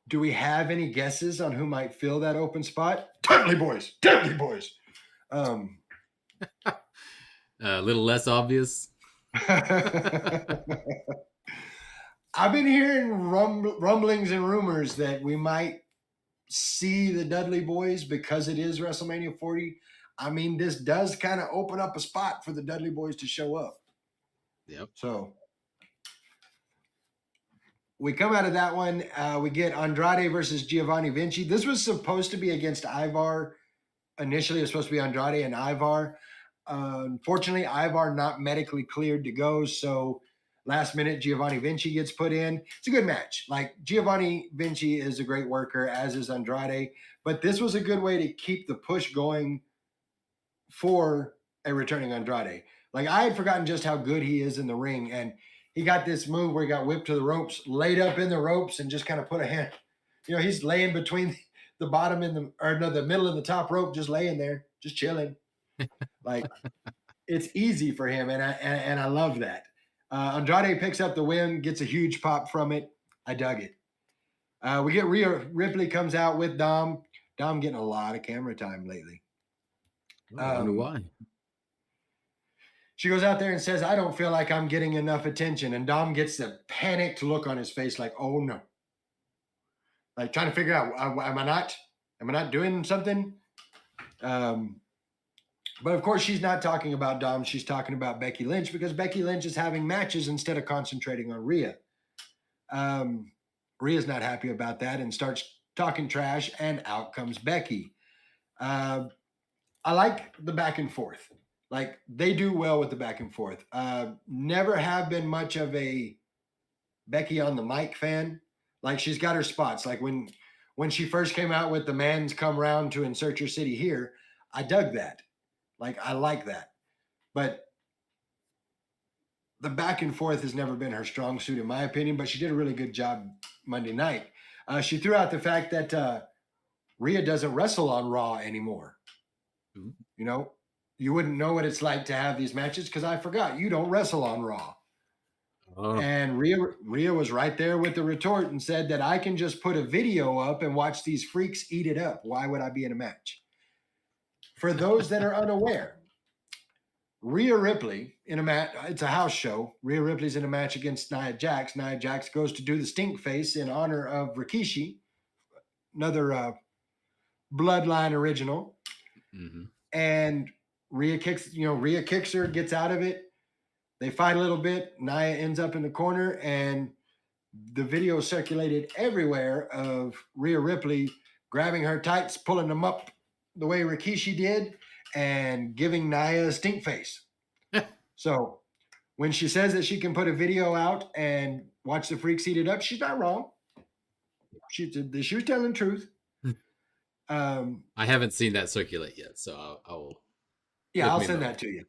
Do we have any guesses on who might fill that open spot? Dudley Boys. A little less obvious. I've been hearing rumblings and rumors that we might see the Dudley Boys because it is WrestleMania 40. I mean, this does kind of open up a spot for the Dudley Boys to show up. Yep. So we come out of that one. We get Andrade versus Giovanni Vinci. This was supposed to be against Ivar. Initially, it was supposed to be Andrade and Ivar. Unfortunately, Ivar not medically cleared to go, so last minute Giovanni Vinci gets put in. It's a good match. Like, Giovanni Vinci is a great worker, as is Andrade, but this was a good way to keep the push going for a returning Andrade. Like, I had forgotten just how good he is in the ring, and he got this move where he got whipped to the ropes, laid up in the ropes, and just kind of put a hand. You know, he's laying between the bottom and the middle and the top rope, just laying there, just chilling. Like, it's easy for him, and I love that. Andrade picks up the win, gets a huge pop from it. I dug it. We get Rhea Ripley comes out with Dom. Dom getting a lot of camera time lately. I wonder why. She goes out there and says, "I don't feel like I'm getting enough attention." And Dom gets the panicked look on his face, like, "Oh no!" Like, trying to figure out, am I not doing something? But of course, she's not talking about Dom. She's talking about Becky Lynch, because Becky Lynch is having matches instead of concentrating on Rhea. Rhea's not happy about that and starts talking trash, and out comes Becky. I like the back and forth. Like, they do well with the back and forth. Never have been much of a Becky on the mic fan. Like, she's got her spots. Like, when she first came out with the "Man's Come Round to Insert Your City Here," I dug that. Like, I like that. But the back and forth has never been her strong suit, in my opinion, but she did a really good job Monday night. She threw out the fact that Rhea doesn't wrestle on Raw anymore. Mm-hmm. You know, you wouldn't know what it's like to have these matches, because I forgot you don't wrestle on Raw. Oh. And Rhea was right there with the retort and said that I can just put a video up and watch these freaks eat it up. Why would I be in a match? For those that are unaware, Rhea Ripley in a match, it's a house show. Rhea Ripley's in a match against Nia Jax. Nia Jax goes to do the stink face in honor of Rikishi, another Bloodline original. Mm-hmm. And Rhea kicks her, gets out of it. They fight a little bit. Nia ends up in the corner, and the video circulated everywhere of Rhea Ripley grabbing her tights, pulling them up the way Rikishi did, and giving Nia a stink face. So when she says that she can put a video out and watch the freaks eat it up, she's not wrong. She was telling the truth. I haven't seen that circulate yet, so I will. Yeah, I'll send that to you.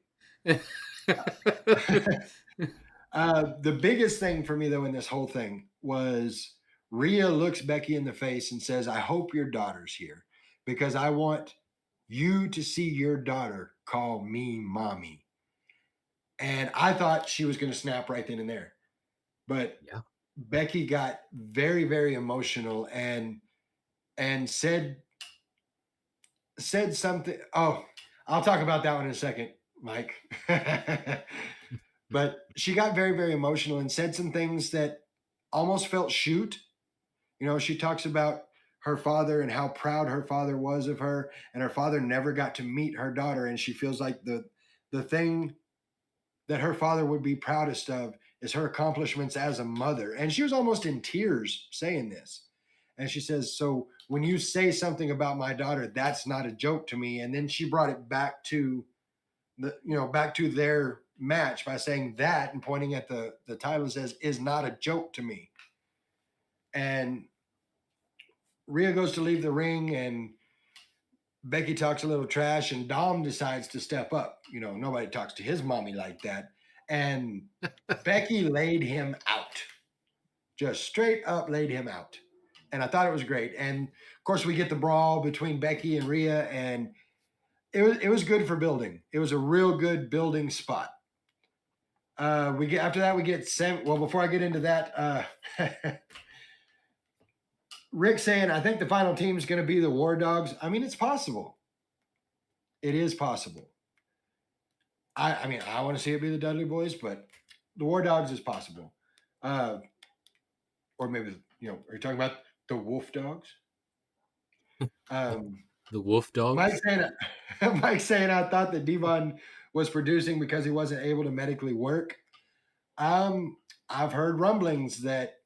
The biggest thing for me, though, in this whole thing was Rhea looks Becky in the face and says, "I hope your daughter's here, because I want you to see your daughter call me mommy." And I thought she was going to snap right then and there. But Yeah. Becky got very, very emotional and said something. Oh, I'll talk about that one in a second, Mike. But she got very, very emotional and said some things that almost felt shoot. You know, she talks about her father and how proud her father was of her, and her father never got to meet her daughter. And she feels like the thing that her father would be proudest of is her accomplishments as a mother. And she was almost in tears saying this. And she says, "So when you say something about my daughter, that's not a joke to me." And then she brought it back to their match by saying that and pointing at the title and says, "Is not a joke to me." And Rhea goes to leave the ring, and Becky talks a little trash, and Dom decides to step up. You know, nobody talks to his mommy like that. And Becky laid him out. Just straight up laid him out. And I thought it was great. And of course, we get the brawl between Becky and Rhea, and it was good for building. It was a real good building spot. After that, we get well, before I get into that, Rick saying, "I think the final team is going to be the War Dogs." I mean, it's possible. It is possible. I mean, I want to see it be the Dudley Boys, but the War Dogs is possible. Or maybe, are you talking about the Wolf Dogs? The Wolf Dogs? Mike saying, "I thought that Devon was producing because he wasn't able to medically work." I've heard rumblings that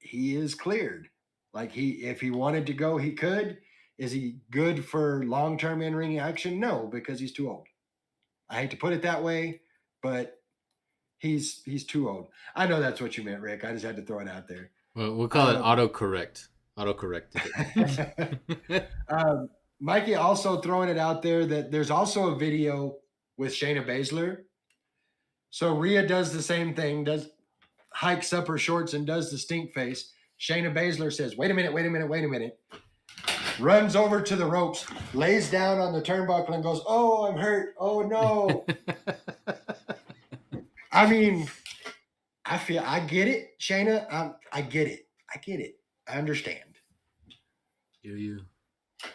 he is cleared. Like if he wanted to go, he could. Is he good for long-term in-ring action? No, because he's too old. I hate to put it that way, but he's too old. I know that's what you meant, Rick. I just had to throw it out there. Well, we'll call it autocorrect. Autocorrected it. Mikey also throwing it out there that there's also a video with Shayna Baszler. So Rhea does the same thing, hikes up her shorts and does the stink face. Shayna Baszler says, wait a minute. Runs over to the ropes, lays down on the turnbuckle and goes, oh, I'm hurt. Oh, no. I mean, I get it, Shayna. I get it. I understand. Do you?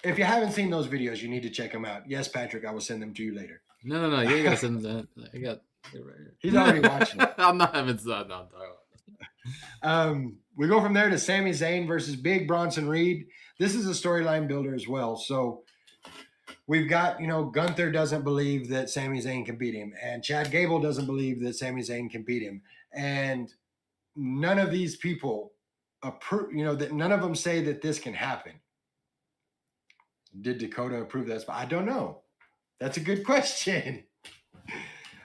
If you haven't seen those videos, you need to check them out. Yes, Patrick, I will send them to you later. No. You ain't gotta send that. I got it right here. He's already watching it. I'm not having that. No, I'm talking We go from there to Sami Zayn versus Big Bronson Reed. This is a storyline builder as well. So we've got, Gunther doesn't believe that Sami Zayn can beat him, and Chad Gable doesn't believe that Sami Zayn can beat him. And none of these people approve, that none of them say that this can happen. Did Dakota approve that? I don't know. That's a good question.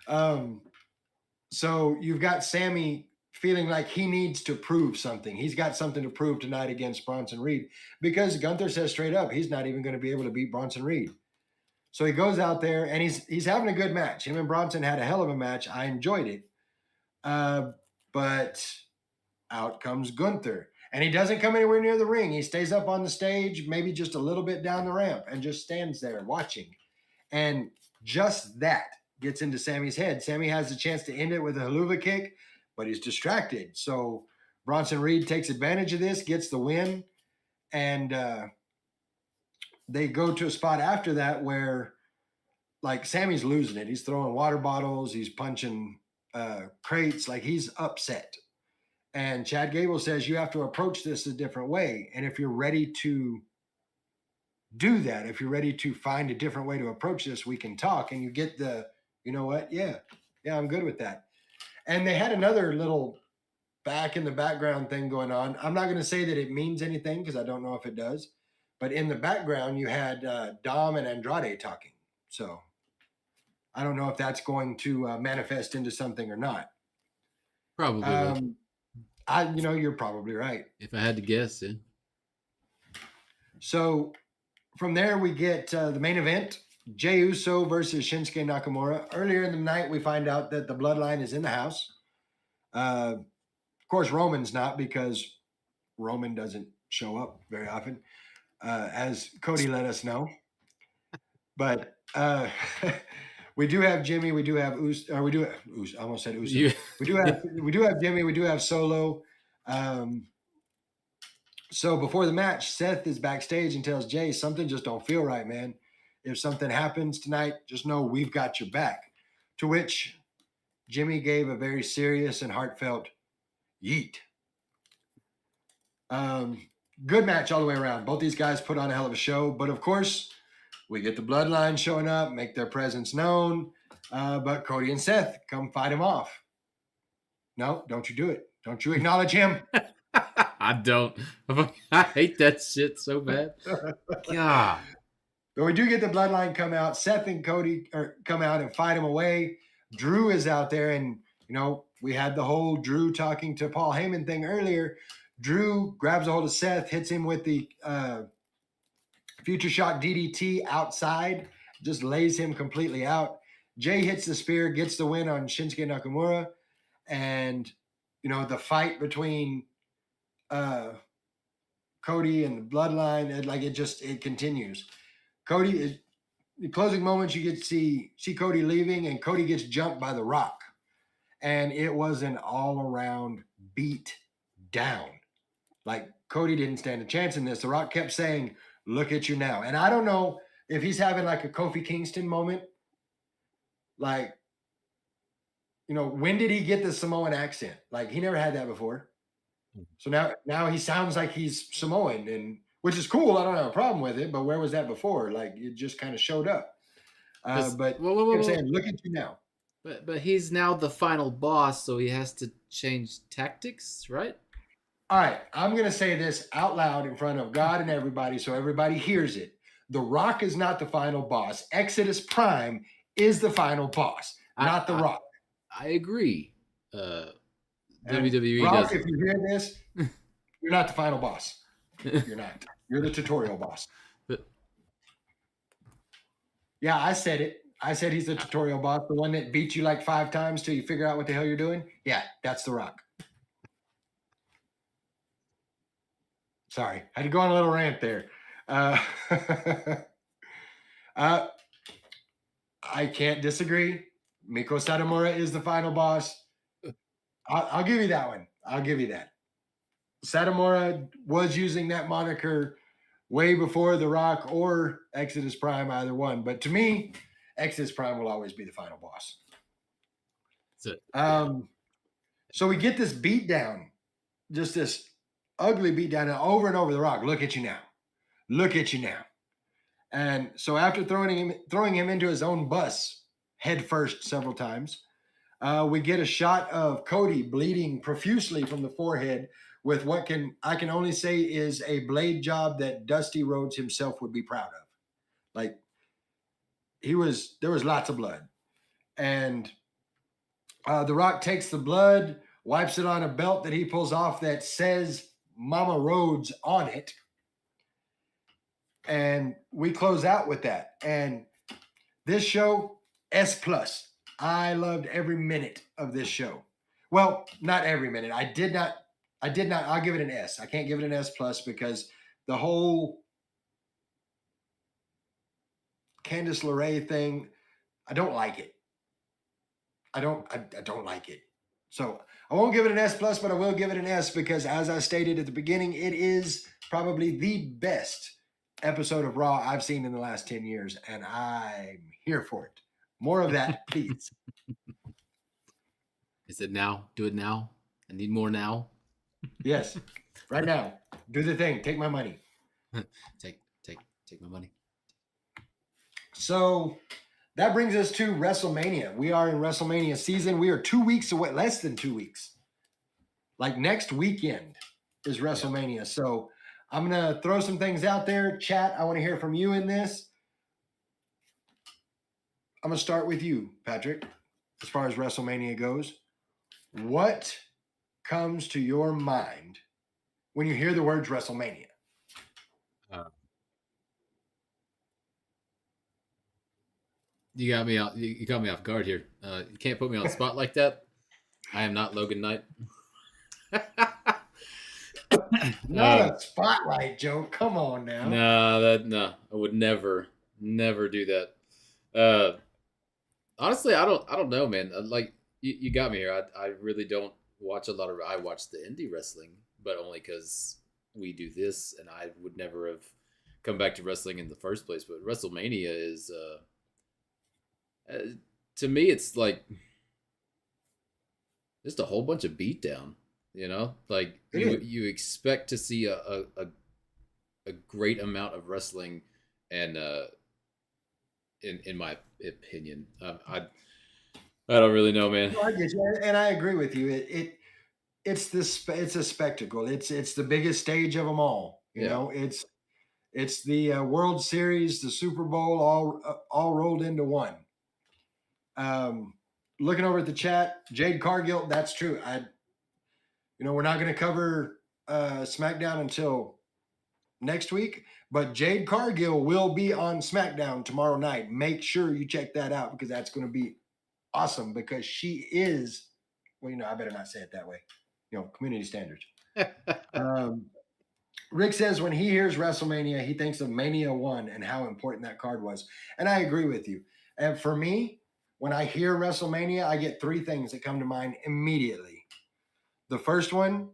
So you've got Sammy feeling like he needs to prove something. He's got something to prove tonight against Bronson Reed, because Gunther says straight up he's not even going to be able to beat Bronson Reed. So he goes out there and he's having a good match. Him and Bronson had a hell of a match. I enjoyed it. But out comes Gunther. And he doesn't come anywhere near the ring. He stays up on the stage, maybe just a little bit down the ramp, and just stands there watching. And just that gets into Sammy's head. Sammy has the chance to end it with a haluva kick, but he's distracted. So Bronson Reed takes advantage of this, gets the win, and they go to a spot after that where, like, Sammy's losing it. He's throwing water bottles. He's punching crates. Like, he's upset. And Chad Gable says, you have to approach this a different way. And if you're ready to do that, if you're ready to find a different way to approach this, we can talk. And you get the, you know what? Yeah, I'm good with that. And they had another little back in the background thing going on. I'm not going to say that it means anything because I don't know if it does. But in the background, you had Dom and Andrade talking. So I don't know if that's going to manifest into something or not. Probably. Will. You're probably right. If I had to guess, yeah. So from there, we get the main event, Jey Uso versus Shinsuke Nakamura. Earlier in the night, we find out that the Bloodline is in the house. Of course, Roman's not, because Roman doesn't show up very often, as Cody let us know. But we do have Jimmy. We do have Uso. We do have Uso. I almost said Uso. We do have Jimmy. We do have Solo. So before the match, Seth is backstage and tells Jay, something just don't feel right, man. If something happens tonight, just know we've got your back. To which Jimmy gave a very serious and heartfelt yeet. Good match all the way around. Both these guys put on a hell of a show. But of course, we get the Bloodline showing up, make their presence known. But Cody and Seth come fight him off. No, don't you do it. Don't you acknowledge him. I don't. I hate that shit so bad. God. But we do get the Bloodline come out. Seth and Cody come out and fight him away. Drew is out there, and we had the whole Drew talking to Paul Heyman thing earlier. Drew grabs a hold of Seth, hits him with the Future Shock DDT outside, just lays him completely out. Jay hits the spear, gets the win on Shinsuke Nakamura, and the fight between Cody and the Bloodline, it continues. Cody is the closing moments. You get to see Cody leaving, and Cody gets jumped by The Rock, and it was an all-around beat down. Like, Cody didn't stand a chance in this. The Rock kept saying, "Look at you now," and I don't know if he's having like a Kofi Kingston moment. Like, when did he get the Samoan accent? Like, he never had that before. So now he sounds like he's Samoan, and which is cool. I don't have a problem with it, but where was that before? Like, it just kind of showed up. But I'm saying, look at you now. But he's now the final boss, so he has to change tactics, right? All right, I'm going to say this out loud in front of God and everybody so everybody hears it. The Rock is not the final boss. Exodus Prime is the final boss, not The Rock. I agree. And WWE Rock, does. if you hear this, you're not the final boss. You're not. You're the tutorial boss. But Yeah, I said it. I said he's the tutorial boss, the one that beats you like 5 times till you figure out what the hell you're doing. Yeah, that's The Rock. Sorry, had to go on a little rant there. I can't disagree. Miko Satomura is the final boss. I'll give you that one. I'll give you that. Satomura was using that moniker way before The Rock or Exodus Prime, either one. But to me, Exodus Prime will always be the final boss. So we get this beat down, just this ugly beat down, and over The Rock. Look at you now. Look at you now. And so after throwing him into his own bus head first several times, we get a shot of Cody bleeding profusely from the forehead with what I can only say is a blade job that Dusty Rhodes himself would be proud of. Like there was lots of blood. And The Rock takes the blood, wipes it on a belt that he pulls off that says Mama Rhodes on it. And we close out with that. And this show, S+. I loved every minute of this show. Well, not every minute. I did not, I'll give it an S. I can't give it an S+ because the whole Candice LeRae thing, I don't like it. I don't like it. So I won't give it an S+, but I will give it an S because as I stated at the beginning, it is probably the best episode of Raw I've seen in the last 10 years, and I'm here for it. More of that, please. Is it now? Do it now. I need more now. Yes, right now. Do the thing. Take my money. Take my money. So that brings us to WrestleMania. We are in WrestleMania season. We are 2 weeks away, less than 2 weeks. Like next weekend is WrestleMania. Yeah. So I'm going to throw some things out there. Chat, I want to hear from you in this. I'm going to start with you, Patrick, as far as WrestleMania goes. What comes to your mind when you hear the words WrestleMania? You got me out. You got me off guard here. You can't put me on the spot like that. I am not Logan Knight. Not a spotlight, Joe. Come on now. No, I would never do that. Honestly, I don't know, man. Like you got me here. I really don't watch a lot of. I watch the indie wrestling, but only because we do this, and I would never have come back to wrestling in the first place. But WrestleMania is, to me, it's like just a whole bunch of beatdown. You know, like you expect to see a great amount of wrestling, and in my opinion, I don't really know, man. I get you, and I agree with you. It's a spectacle. It's the biggest stage of them all. You know, it's the World Series, the Super Bowl, all rolled into one. Looking over at the chat, Jade Cargill, that's true. We're not going to cover SmackDown until next week, but Jade Cargill will be on SmackDown tomorrow night. Make sure you check that out because that's going to be awesome because she is, I better not say it that way. Community standards. Rick says when he hears WrestleMania, he thinks of Mania 1 and how important that card was. And I agree with you. And for me, when I hear WrestleMania, I get 3 things that come to mind immediately. The first one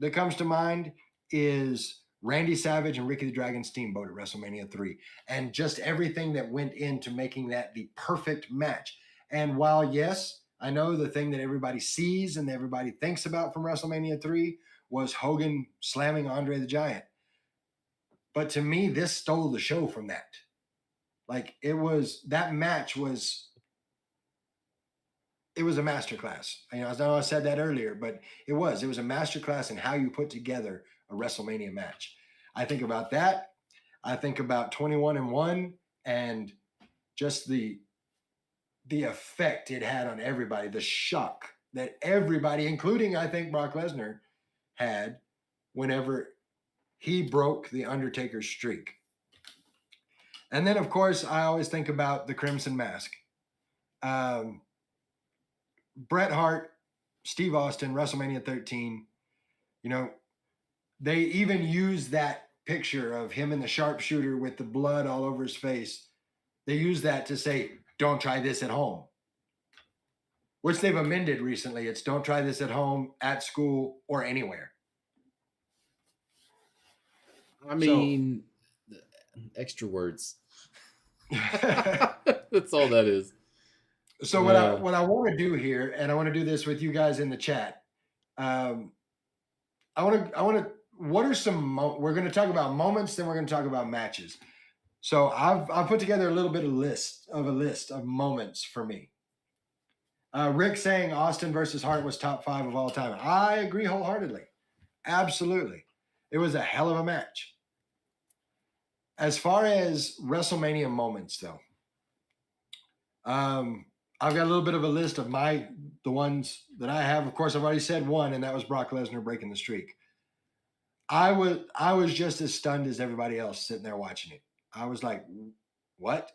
that comes to mind is Randy Savage and Ricky the Dragon Steamboat at WrestleMania 3, and just everything that went into making that the perfect match. And while, yes, I know the thing that everybody sees and everybody thinks about from WrestleMania 3 was Hogan slamming Andre the Giant. But to me, this stole the show from that. Like, that match was it was a masterclass. I know I said that earlier, but it was a masterclass in how you put together a WrestleMania match. I think about that. I think about 21-1 and just the effect it had on everybody, the shock that everybody, including I think Brock Lesnar, had whenever he broke the Undertaker's streak. And then, of course, I always think about the Crimson Mask. Bret Hart, Steve Austin, WrestleMania 13. You know, they even use that picture of him in the sharpshooter with the blood all over his face. They use that to say, don't try this at home. Which they've amended recently. It's don't try this at home, at school, or anywhere. I mean, extra words. That's all that is. So what I want to do here, and I want to do this with you guys in the chat. I want to. What are some? We're going to talk about moments, then we're going to talk about matches. So I've put together a little bit of a list of moments for me. Rick saying Austin versus Hart was top 5 of all time. I agree wholeheartedly. Absolutely, it was a hell of a match. As far as WrestleMania moments, though, I've got a little bit of a list of the ones that I have. Of course, I've already said one, and that was Brock Lesnar breaking the streak. I was just as stunned as everybody else sitting there watching it. I was like, what?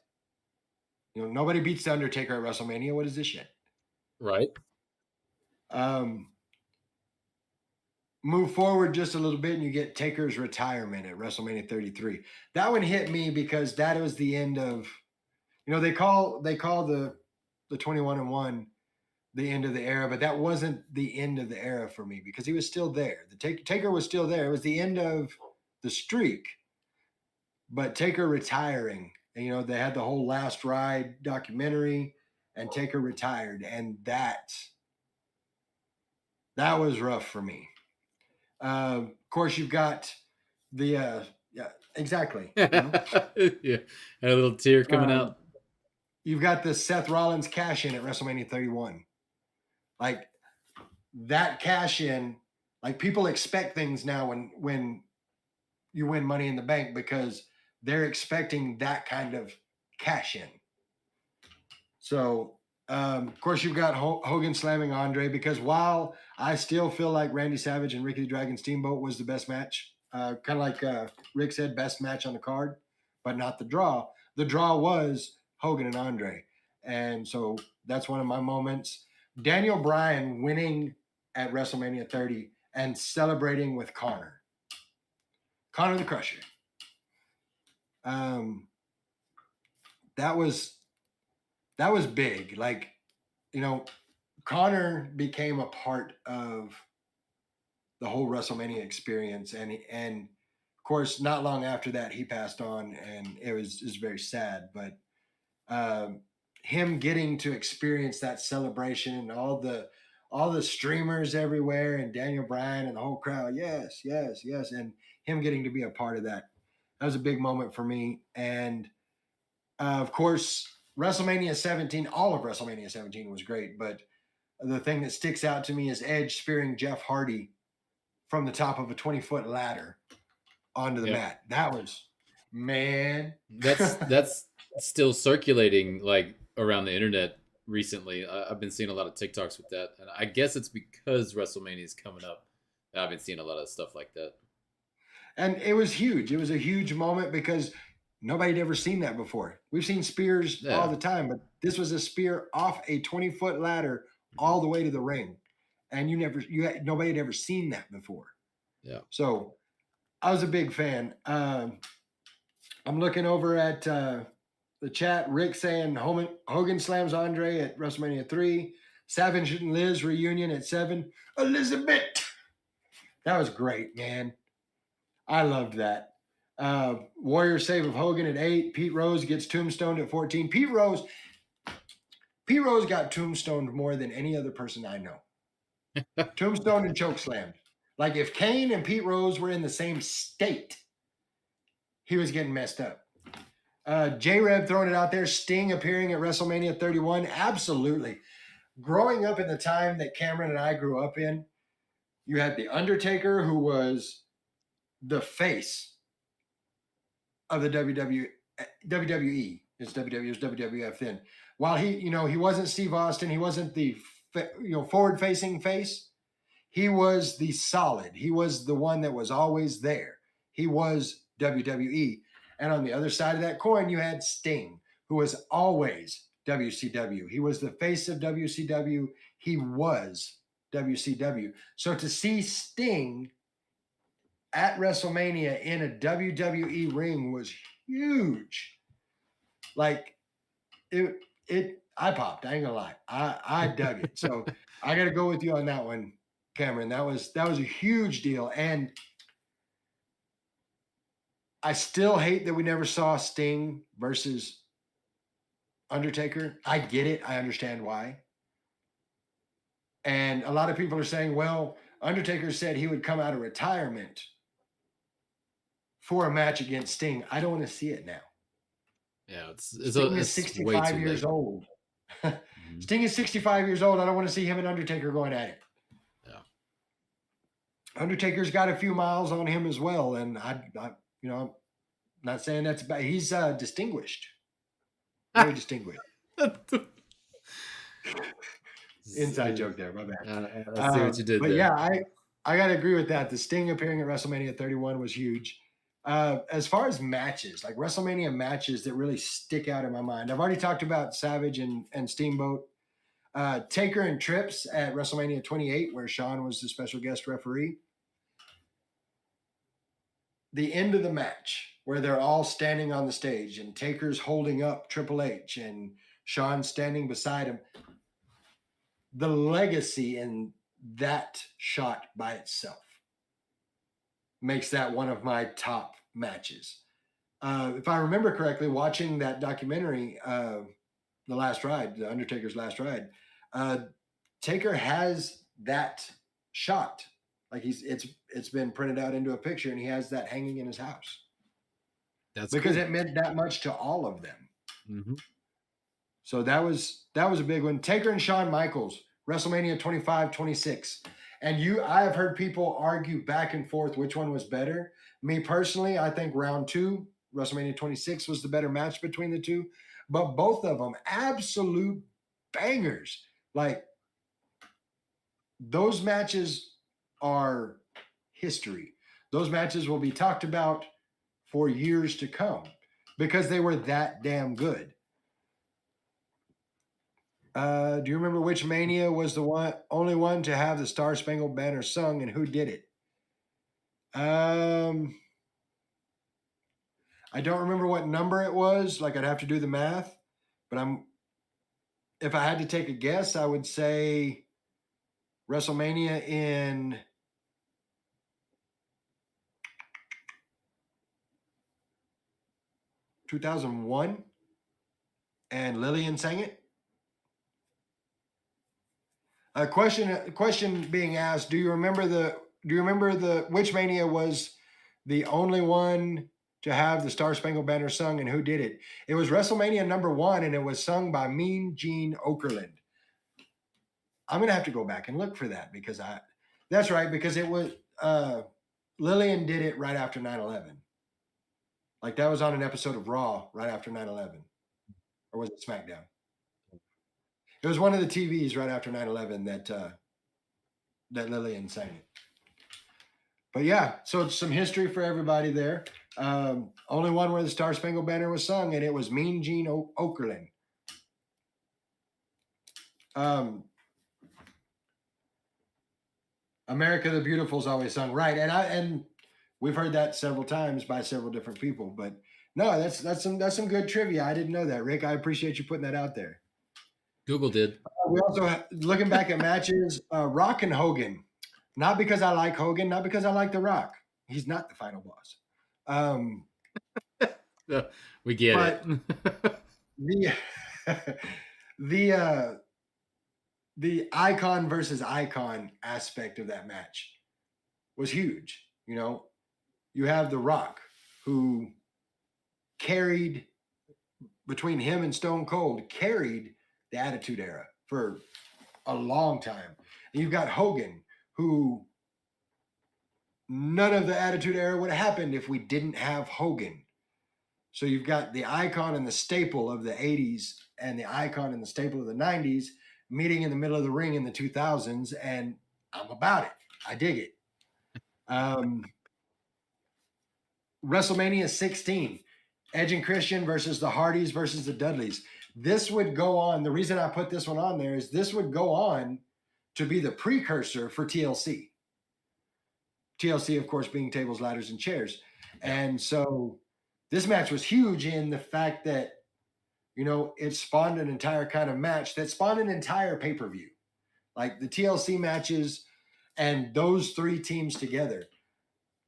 You know, nobody beats The Undertaker at WrestleMania. What is this shit? Right. Move forward just a little bit and you get Taker's retirement at WrestleMania 33. That one hit me because that was the end of, you know, they call the 21-1 the end of the era, but that wasn't the end of the era for me because he was still there. The Taker was still there. It was the end of the streak, but Taker retiring, and, you know, they had the whole Last Ride documentary and Taker retired. And that was rough for me. Of course, you've got the yeah, exactly. You know? Yeah, had a little tear coming out. You've got the Seth Rollins cash in at WrestleMania 31. Like that cash in, like people expect things now when you win Money in the Bank because they're expecting that kind of cash in. So, of course, you've got Hogan slamming Andre because while I still feel like Randy Savage and Ricky the Dragon Steamboat was the best match, kind of like Rick said, best match on the card, but not the draw. The draw was Hogan and Andre. And so that's one of my moments. Daniel Bryan winning at WrestleMania 30 and celebrating with Connor the Crusher. That was big. Like, you know, Connor became a part of the whole WrestleMania experience. And of course, not long after that, he passed on and it was very sad, but, him getting to experience that celebration and all the streamers everywhere and Daniel Bryan and the whole crowd. Yes, yes, yes. And him getting to be a part of that. That was a big moment for me. And of course, WrestleMania 17, all of WrestleMania 17 was great. But the thing that sticks out to me is Edge spearing Jeff Hardy from the top of a 20-foot ladder onto the mat. That was, man. That's still circulating like around the internet recently. I've been seeing a lot of TikToks with that, and I guess it's because WrestleMania is coming up. I've been seeing a lot of stuff like that. And it was huge. It was a huge moment because nobody had ever seen that before. We've seen spears all the time, but this was a spear off a 20-foot ladder all the way to the ring, and nobody had ever seen that before. Yeah. So I was a big fan. I'm looking over at the chat. Rick saying Hogan slams Andre at WrestleMania 3. Savage and Liz reunion at 7. Elizabeth. That was great, man. I loved that. Warrior save of Hogan at 8. Pete Rose gets tombstoned at 14. Pete Rose got tombstoned more than any other person I know. Tombstoned and chokeslammed. Like if Kane and Pete Rose were in the same state, he was getting messed up. J-Reb throwing it out there. Sting appearing at WrestleMania 31. Absolutely. growing up in the time that Cameron and I grew up in, you had The Undertaker, who was the face of the WWE. It's WWE, it's WWF then. While he wasn't Steve Austin, he wasn't the forward-facing face. He was the solid. He was the one that was always there. He was WWE. And on the other side of that coin, you had Sting, who was always WCW. He was the face of WCW. He was WCW. So to see Sting at WrestleMania in a WWE ring was huge. Like I popped. I ain't gonna lie. I dug it. So I got to go with you on that one, Cameron. That was a huge deal. And I still hate that we never saw Sting versus Undertaker. I get it. I understand why. And a lot of people are saying, well, Undertaker said he would come out of retirement for a match against Sting. I don't want to see it now. Yeah, it's Sting is it's way 65 too years late. old. Mhm. Sting is 65 years old. I don't want to see him and Undertaker going at it. Yeah. Undertaker's got a few miles on him as well. And I'm not saying that's bad. He's distinguished. Very distinguished. Inside joke there, my bad. I see what you did But there. yeah, I got to agree with that. The Sting appearing at WrestleMania 31 was huge. As far as matches, like WrestleMania matches that really stick out in my mind, I've already talked about Savage and Steamboat. Taker and Trips at WrestleMania 28, where Shawn was the special guest referee. The end of the match, where they're all standing on the stage and Taker's holding up Triple H and Shawn standing beside him. The legacy in that shot by itself makes that one of my top matches. If I remember correctly, watching that documentary, The Last Ride, The Undertaker's Last Ride, Taker has that shot. Like it's been printed out into a picture, and he has that hanging in his house. That's because cool. it meant that much to all of them. Mhm. So that was a big one. Taker and Shawn Michaels, WrestleMania 25, 26. And I have heard people argue back and forth which one was better. Me personally, I think round 2, WrestleMania 26 was the better match between the two. But both of them, absolute bangers. Like, those matches are history. Those matches will be talked about for years to come because they were that damn good. Do you remember which Mania was the only one to have the Star Spangled Banner sung, and who did it? I don't remember what number it was. Like, I'd have to do the math, but if I had to take a guess, I would say WrestleMania in 2001, and Lillian sang it. A question being asked: Do you remember which Mania was the only one to have the Star Spangled Banner sung, and who did it? It was WrestleMania number 1, and it was sung by Mean Gene Okerlund. I'm gonna have to go back and look for that because that's right, because it was Lillian did it right after 9/11. Like, that was on an episode of Raw right after 9/11, or was it SmackDown? It was one of the TVs right after 9/11 that Lillian sang it. But yeah, so it's some history for everybody there. Only one where the Star Spangled Banner was sung, and it was Mean Gene Okerlund. America the Beautiful is always sung, right? And we've heard that several times by several different people. But no, that's some good trivia. I didn't know that, Rick. I appreciate you putting that out there. Google did. We also, looking back at matches, Rock and Hogan. Not because I like Hogan, not because I like The Rock. He's not the final boss. We get but it. The icon versus icon aspect of that match was huge. You know, you have The Rock, who carried, between him and Stone Cold, carried the Attitude Era for a long time. And you've got Hogan, who none of the Attitude Era would have happened if we didn't have Hogan. So you've got the icon and the staple of the 80s and the icon and the staple of the 90s meeting in the middle of the ring in the 2000s, and I'm about it. I dig it. WrestleMania 16, Edge and Christian versus the Hardys versus the Dudleys. This would go on. The reason I put this one on there is this would go on to be the precursor for TLC. TLC, of course, being tables, ladders, and chairs. And so this match was huge in the fact that, you know, it spawned an entire kind of match that spawned an entire pay-per-view. Like the TLC matches and those three teams together,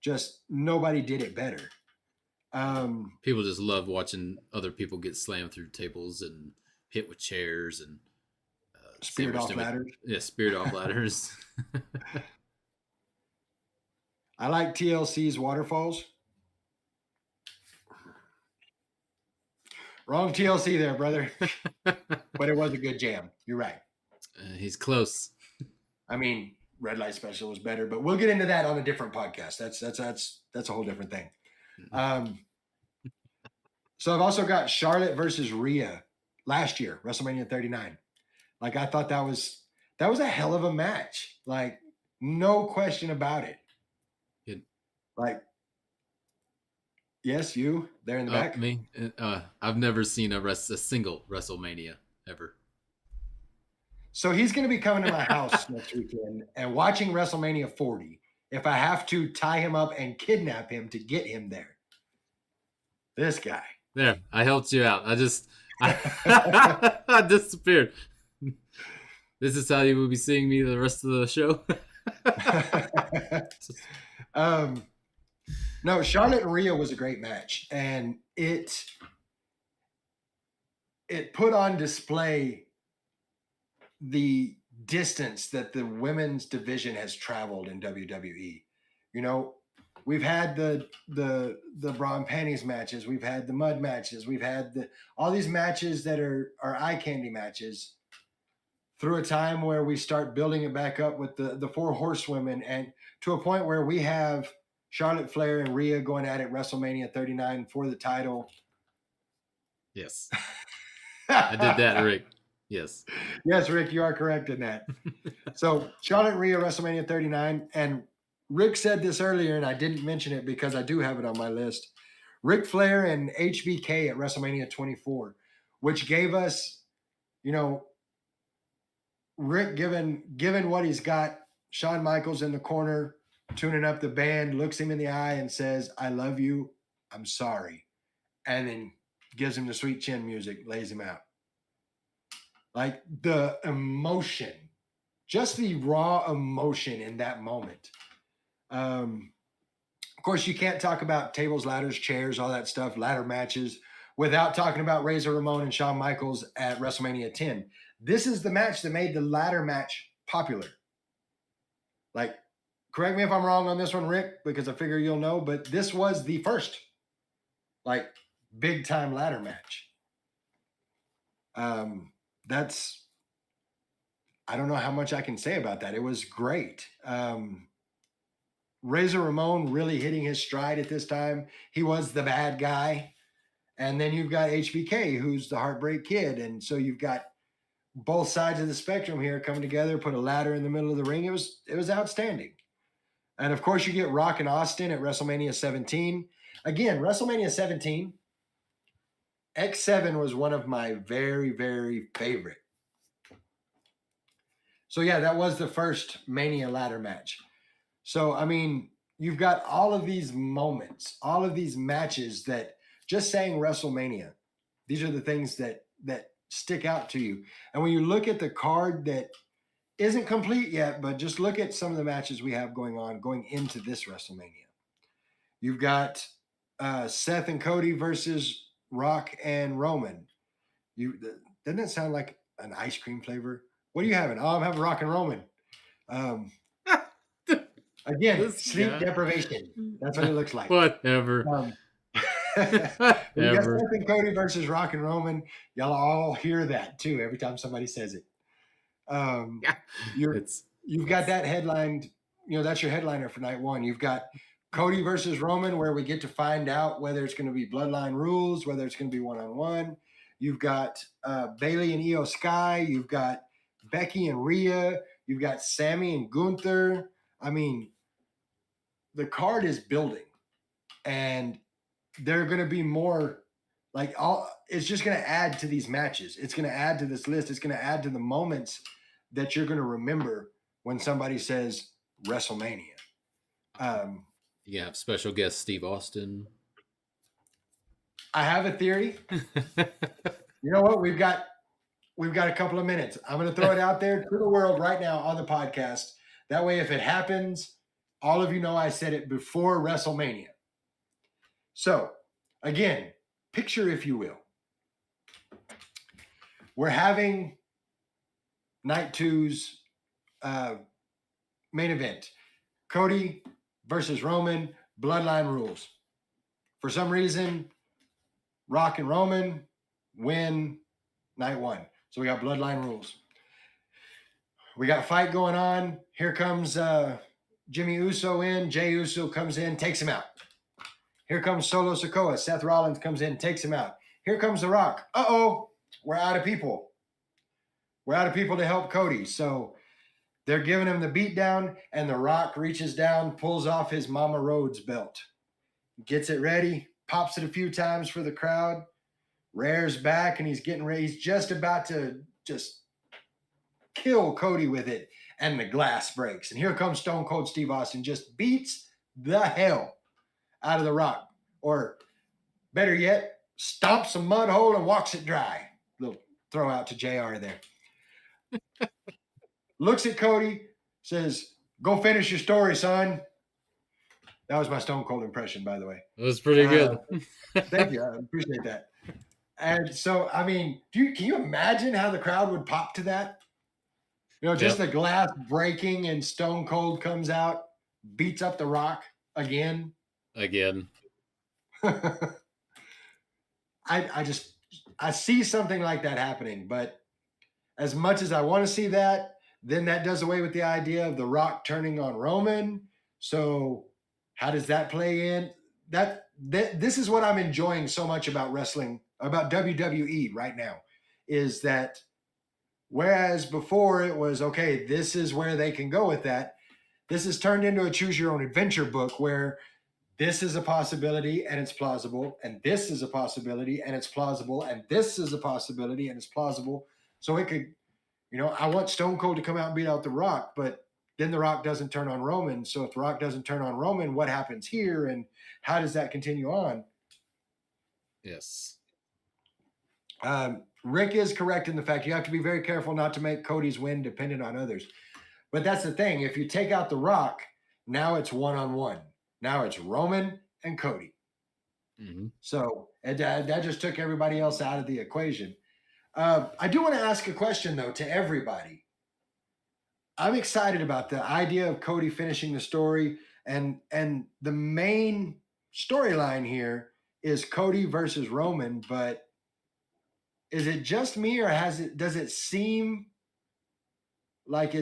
just nobody did it better. People just love watching other people get slammed through tables and hit with chairs and Speared off ladders. Yeah, speared off ladders. I like TLC's Waterfalls. Wrong TLC there, brother. But it was a good jam. You're right. He's close. I mean, Red Light Special was better, but we'll get into that on a different podcast. That's a whole different thing. So I've also got Charlotte versus Rhea last year, WrestleMania 39. Like, I thought that was a hell of a match. Like, no question about it. Like, yes, you there in the back. Me. I've never seen a single WrestleMania ever. So he's going to be coming to my house next weekend and watching WrestleMania 40. If I have to tie him up and kidnap him to get him there. This guy. There, I helped you out. I disappeared. This is how you will be seeing me the rest of the show. No, Charlotte and Rhea was a great match, and it put on display the distance that the women's division has traveled in WWE. You know, we've had the bra and panties matches, we've had the mud matches, we've had all these matches that are eye candy matches through a time where we start building it back up with the four horsewomen, and to a point where we have Charlotte Flair and Rhea going at it WrestleMania 39 for the title. Yes. I did that, Rick. Yes. Yes, Rick, you are correct in that. So Charlotte and Rhea, WrestleMania 39. And Rick said this earlier, and I didn't mention it because I do have it on my list. Ric Flair and HBK at WrestleMania 24, which gave us, you know, Rick given what he's got, Shawn Michaels in the corner, tuning up the band, looks him in the eye and says, "I love you. I'm sorry." And then gives him the sweet chin music, lays him out. Like the emotion, just the raw emotion in that moment. Of course, you can't talk about tables, ladders, chairs, all that stuff, ladder matches, without talking about Razor Ramon and Shawn Michaels at WrestleMania 10. This is the match that made the ladder match popular. Like, correct me if I'm wrong on this one, Rick, because I figure you'll know, but this was the first, like, big time ladder match. I don't know how much I can say about that. It was great. Razor Ramon really hitting his stride at this time. He was the bad guy. And then you've got HBK, who's the Heartbreak Kid. And so you've got both sides of the spectrum here coming together, put a ladder in the middle of the ring. It was outstanding. And of course, you get Rock and Austin at WrestleMania 17. Again, WrestleMania 17, X7 was one of my very, very favorite. So yeah, that was the first Mania ladder match. So, I mean, you've got all of these moments, all of these matches that just saying WrestleMania, these are the things that stick out to you. And when you look at the card that isn't complete yet, but just look at some of the matches we have going into this WrestleMania. You've got Seth and Cody versus Rock and Roman. Doesn't that sound like an ice cream flavor? What are you having? Oh, I'm having Rock and Roman. Again, sleep deprivation. That's what it looks like. Whatever. You got Seth and Cody versus Rock and Roman. Y'all all hear that too every time somebody says it. Yeah. You're It's you've got that headlined, that's your headliner for night one. You've got Cody versus Roman, where we get to find out whether it's going to be bloodline rules, whether it's going to be one-on-one. You've got Bailey and Io Sky. You've got Becky and Rhea. You've got Sammy and Gunther. I mean, the card is building, and they're going to be more like it's just going to add to these matches. It's going to add to this list. It's going to add to the moments that you're going to remember when somebody says WrestleMania. you have special guest Steve Austin. I have a theory. You know what? We've got a couple of minutes. I'm going to throw it out there to the world right now on the podcast. That way, if it happens, all of you know I said it before WrestleMania. So, again, picture if you will. We're having night two's main event. Cody versus Roman, bloodline rules. For some reason, Rock and Roman win night one. So we got bloodline rules. We got a fight going on. Here comes Jimmy Uso in. Jey Uso comes in, takes him out. Here comes Solo Sikoa. Seth Rollins comes in, takes him out. Here comes The Rock. Uh-oh, we're out of people. We're out of people to help Cody. So they're giving him the beatdown, and The Rock reaches down, pulls off his Mama Rhodes belt, gets it ready, pops it a few times for the crowd, rears back, and he's getting ready. He's just about to just kill Cody with it, and the glass breaks. And here comes Stone Cold Steve Austin, just beats the hell out of The Rock. Or better yet, stomps a mud hole and walks it dry. Little throw out to JR there. Looks at Cody, says, "Go finish your story, son." That was my Stone Cold impression, by the way. It was pretty good. Thank you. I appreciate that. And so, I mean, can you imagine how the crowd would pop to that? Just the glass breaking and Stone Cold comes out, beats up The Rock again. Again. I see something like that happening, but as much as I want to see that, then that does away with the idea of The Rock turning on Roman. So how does that play in? This is what I'm enjoying so much about wrestling, about WWE right now, is that whereas before it was, okay, this is where they can go with that, this has turned into a choose your own adventure book where this is a possibility and it's plausible, and this is a possibility and it's plausible, and this is a possibility and it's plausible. So it could, I want Stone Cold to come out and beat out The Rock, but then The Rock doesn't turn on Roman. So if The Rock doesn't turn on Roman, what happens here? And how does that continue on? Yes. Rick is correct in the fact you have to be very careful not to make Cody's win dependent on others. But that's the thing. If you take out The Rock, now it's one-on-one. Now it's Roman and Cody. Mm-hmm. So that just took everybody else out of the equation. I do want to ask a question, though, to everybody. I'm excited about the idea of Cody finishing the story, and the main storyline here is Cody versus Roman. But is it just me, or does it seem like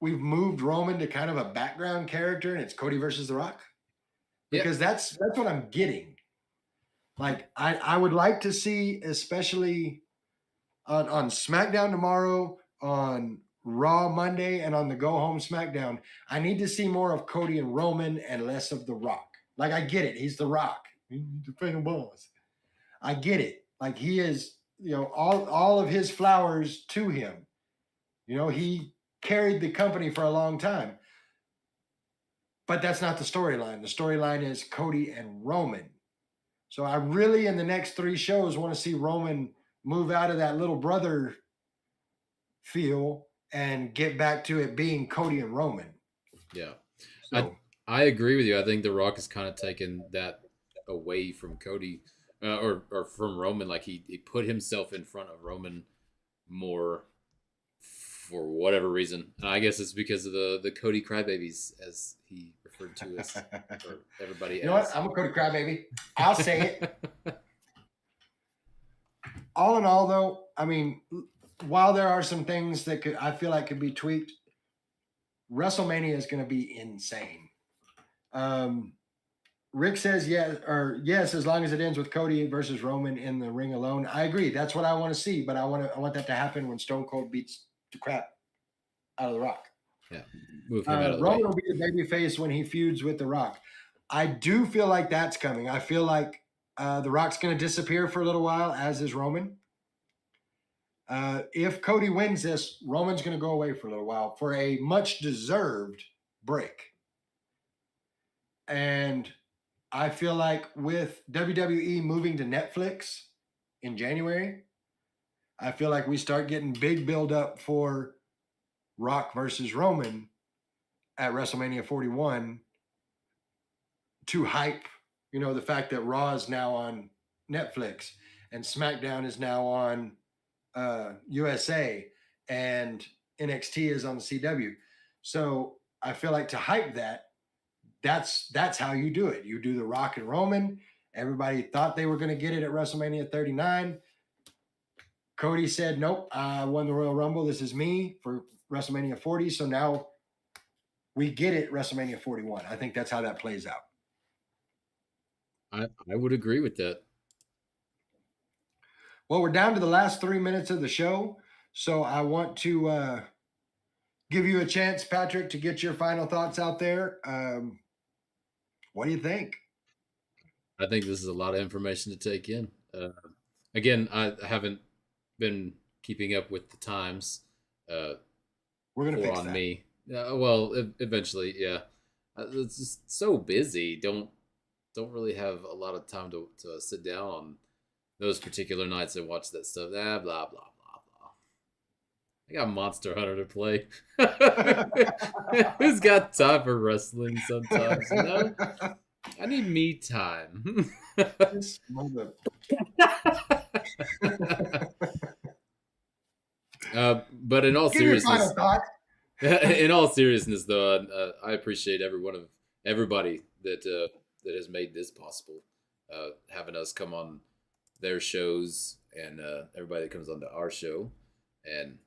we've moved Roman to kind of a background character, and it's Cody versus The Rock? Because that's what I'm getting. Like, I would like to see, especially on SmackDown tomorrow, on Raw Monday, and on the Go Home SmackDown, I need to see more of Cody and Roman and less of The Rock. Like, I get it. He's The Rock. He's the freaking boss. I get it. Like, he is, all of his flowers to him. He carried the company for a long time. But that's not the storyline. The storyline is Cody and Roman. So I really, in the next 3 shows, want to see Roman move out of that little brother feel and get back to it being Cody and Roman. Yeah. So, I agree with you. I think The Rock has kind of taken that away from Cody or from Roman. Like he put himself in front of Roman more for whatever reason. I guess it's because of the Cody crybabies, as he referred to us, or everybody else. You know what? I'm a Cody crybaby. I'll say it. All in all, though, I mean, while there are some things that I feel like could be tweaked, WrestleMania is going to be insane. Rick says yes, as long as it ends with Cody versus Roman in the ring alone. I agree. That's what I want to see, but I want that to happen when Stone Cold beats the crap out of The Rock. Yeah, move him out of the Roman way. will be the baby face when he feuds with The Rock. I do feel like that's coming. I feel like The Rock's going to disappear for a little while, as is Roman. If Cody wins this, Roman's going to go away for a little while for a much deserved break. And I feel like with WWE moving to Netflix in January, I feel like we start getting big build up for Rock versus Roman at WrestleMania 41 to hype, the fact that Raw is now on Netflix and SmackDown is now on USA and NXT is on the CW. So I feel like to hype that's how you do it. You do the Rock and Roman. Everybody thought they were going to get it at WrestleMania 39. Cody said, nope, I won the Royal Rumble. This is me for WrestleMania 40. So now we get it WrestleMania 41. I think that's how that plays out. I would agree with that. Well, we're down to the last 3 minutes of the show. So I want to give you a chance, Patrick, to get your final thoughts out there. What do you think? I think this is a lot of information to take in. Again, I haven't been keeping up with the times. We're going to fix on that. me. Well, eventually, yeah. It's just so busy. Don't really have a lot of time to sit down on those particular nights and watch that stuff. Blah blah blah blah. I got Monster Hunter to play. Who's got time for wrestling sometimes? I need me time. But in all Give your final seriousness, thought. in all seriousness, though, I appreciate everybody that has made this possible, having us come on their shows and everybody that comes onto our show, and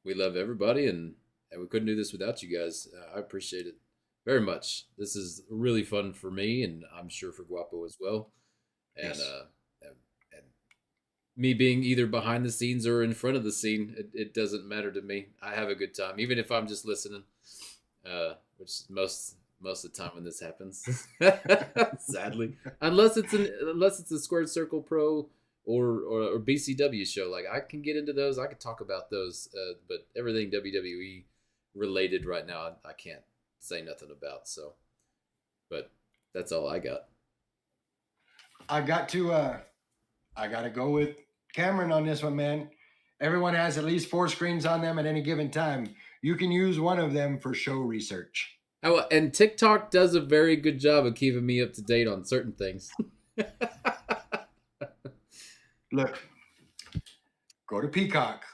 we love everybody, and we couldn't do this without you guys. I appreciate it very much. This is really fun for me, and I'm sure for Guapo as well. And Yes. And me being either behind the scenes or in front of the scene, it doesn't matter to me. I have a good time, even if I'm just listening, which is most of the time when this happens. Sadly, unless it's a Squared Circle Pro or BCW show, like I can get into those. I could talk about those, but everything WWE related right now, I can't say nothing about. So, but that's all I got. I got to go with Cameron on this one, man. Everyone has at least 4 screens on them at any given time. You can use one of them for show research. Oh, and TikTok does a very good job of keeping me up to date on certain things. Look, go to Peacock.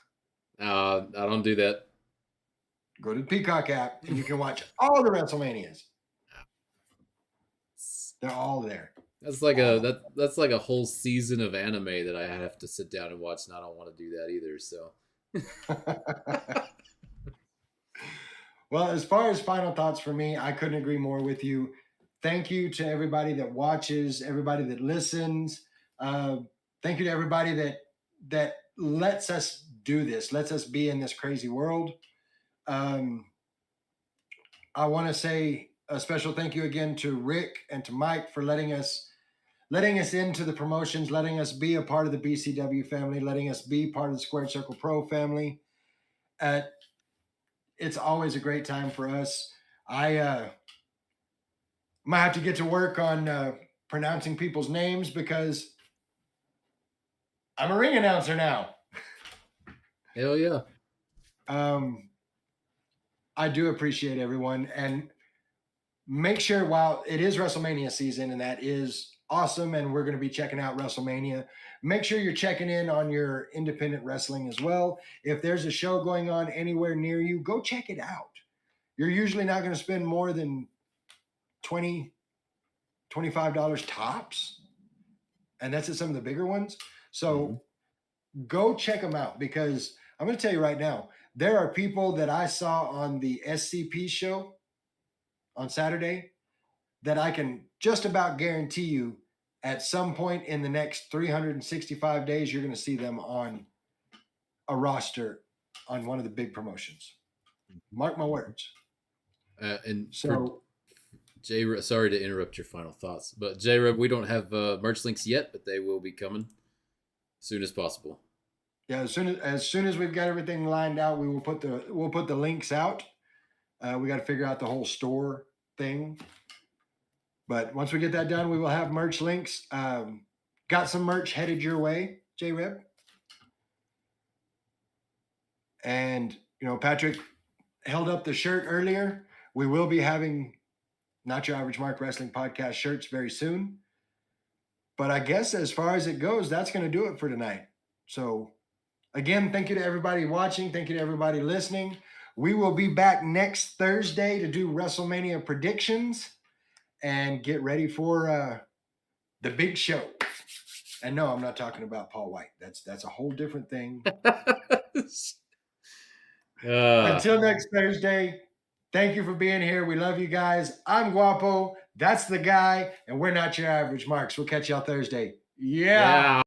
I don't do that. Go to the Peacock app and you can watch all the WrestleManias. They're all there. That's like that's like a whole season of anime that I have to sit down and watch, and I don't want to do that either. So, Well, as far as final thoughts for me, I couldn't agree more with you. Thank you to everybody that watches, everybody that listens. Thank you to everybody that lets us do this, lets us be in this crazy world. I want to say a special thank you again to Rick and to Mike for letting us into the promotions, letting us be a part of the BCW family, letting us be part of the Squared Circle Pro family. It's always a great time for us. I might have to get to work on pronouncing people's names because I'm a ring announcer now. hell yeah. I do appreciate everyone, and make sure while it is WrestleMania season, and that is awesome, and we're going to be checking out WrestleMania, make sure you're checking in on your independent wrestling as well. If there's a show going on anywhere near you, go check it out. You're usually not going to spend more than $20, $25 tops, and that's at some of the bigger ones. So go check them out, because I'm going to tell you right now, there are people that I saw on the SCP show on Saturday that I can just about guarantee you at some point in the next 365 days, you're going to see them on a roster on one of the big promotions. Mark my words. And for So, J, sorry to interrupt your final thoughts, but J Reb, we don't have merch links yet, but they will be coming as soon as possible. yeah, as soon as we've got everything lined out, we'll put the links out. We got to figure out the whole store thing. But once we get that done, we will have merch links. Got some merch headed your way, J-Rib. And, Patrick held up the shirt earlier. We will be having Not Your Average Mark Wrestling Podcast shirts very soon. But I guess as far as it goes, that's going to do it for tonight. So, again, thank you to everybody watching. Thank you to everybody listening. We will be back next Thursday to do WrestleMania predictions and get ready for the big show. And no, I'm not talking about Paul White. That's a whole different thing. Until next Thursday, thank you for being here. We love you guys. I'm Guapo. That's the guy. And we're Not Your Average Marks. We'll catch y'all Thursday. Yeah.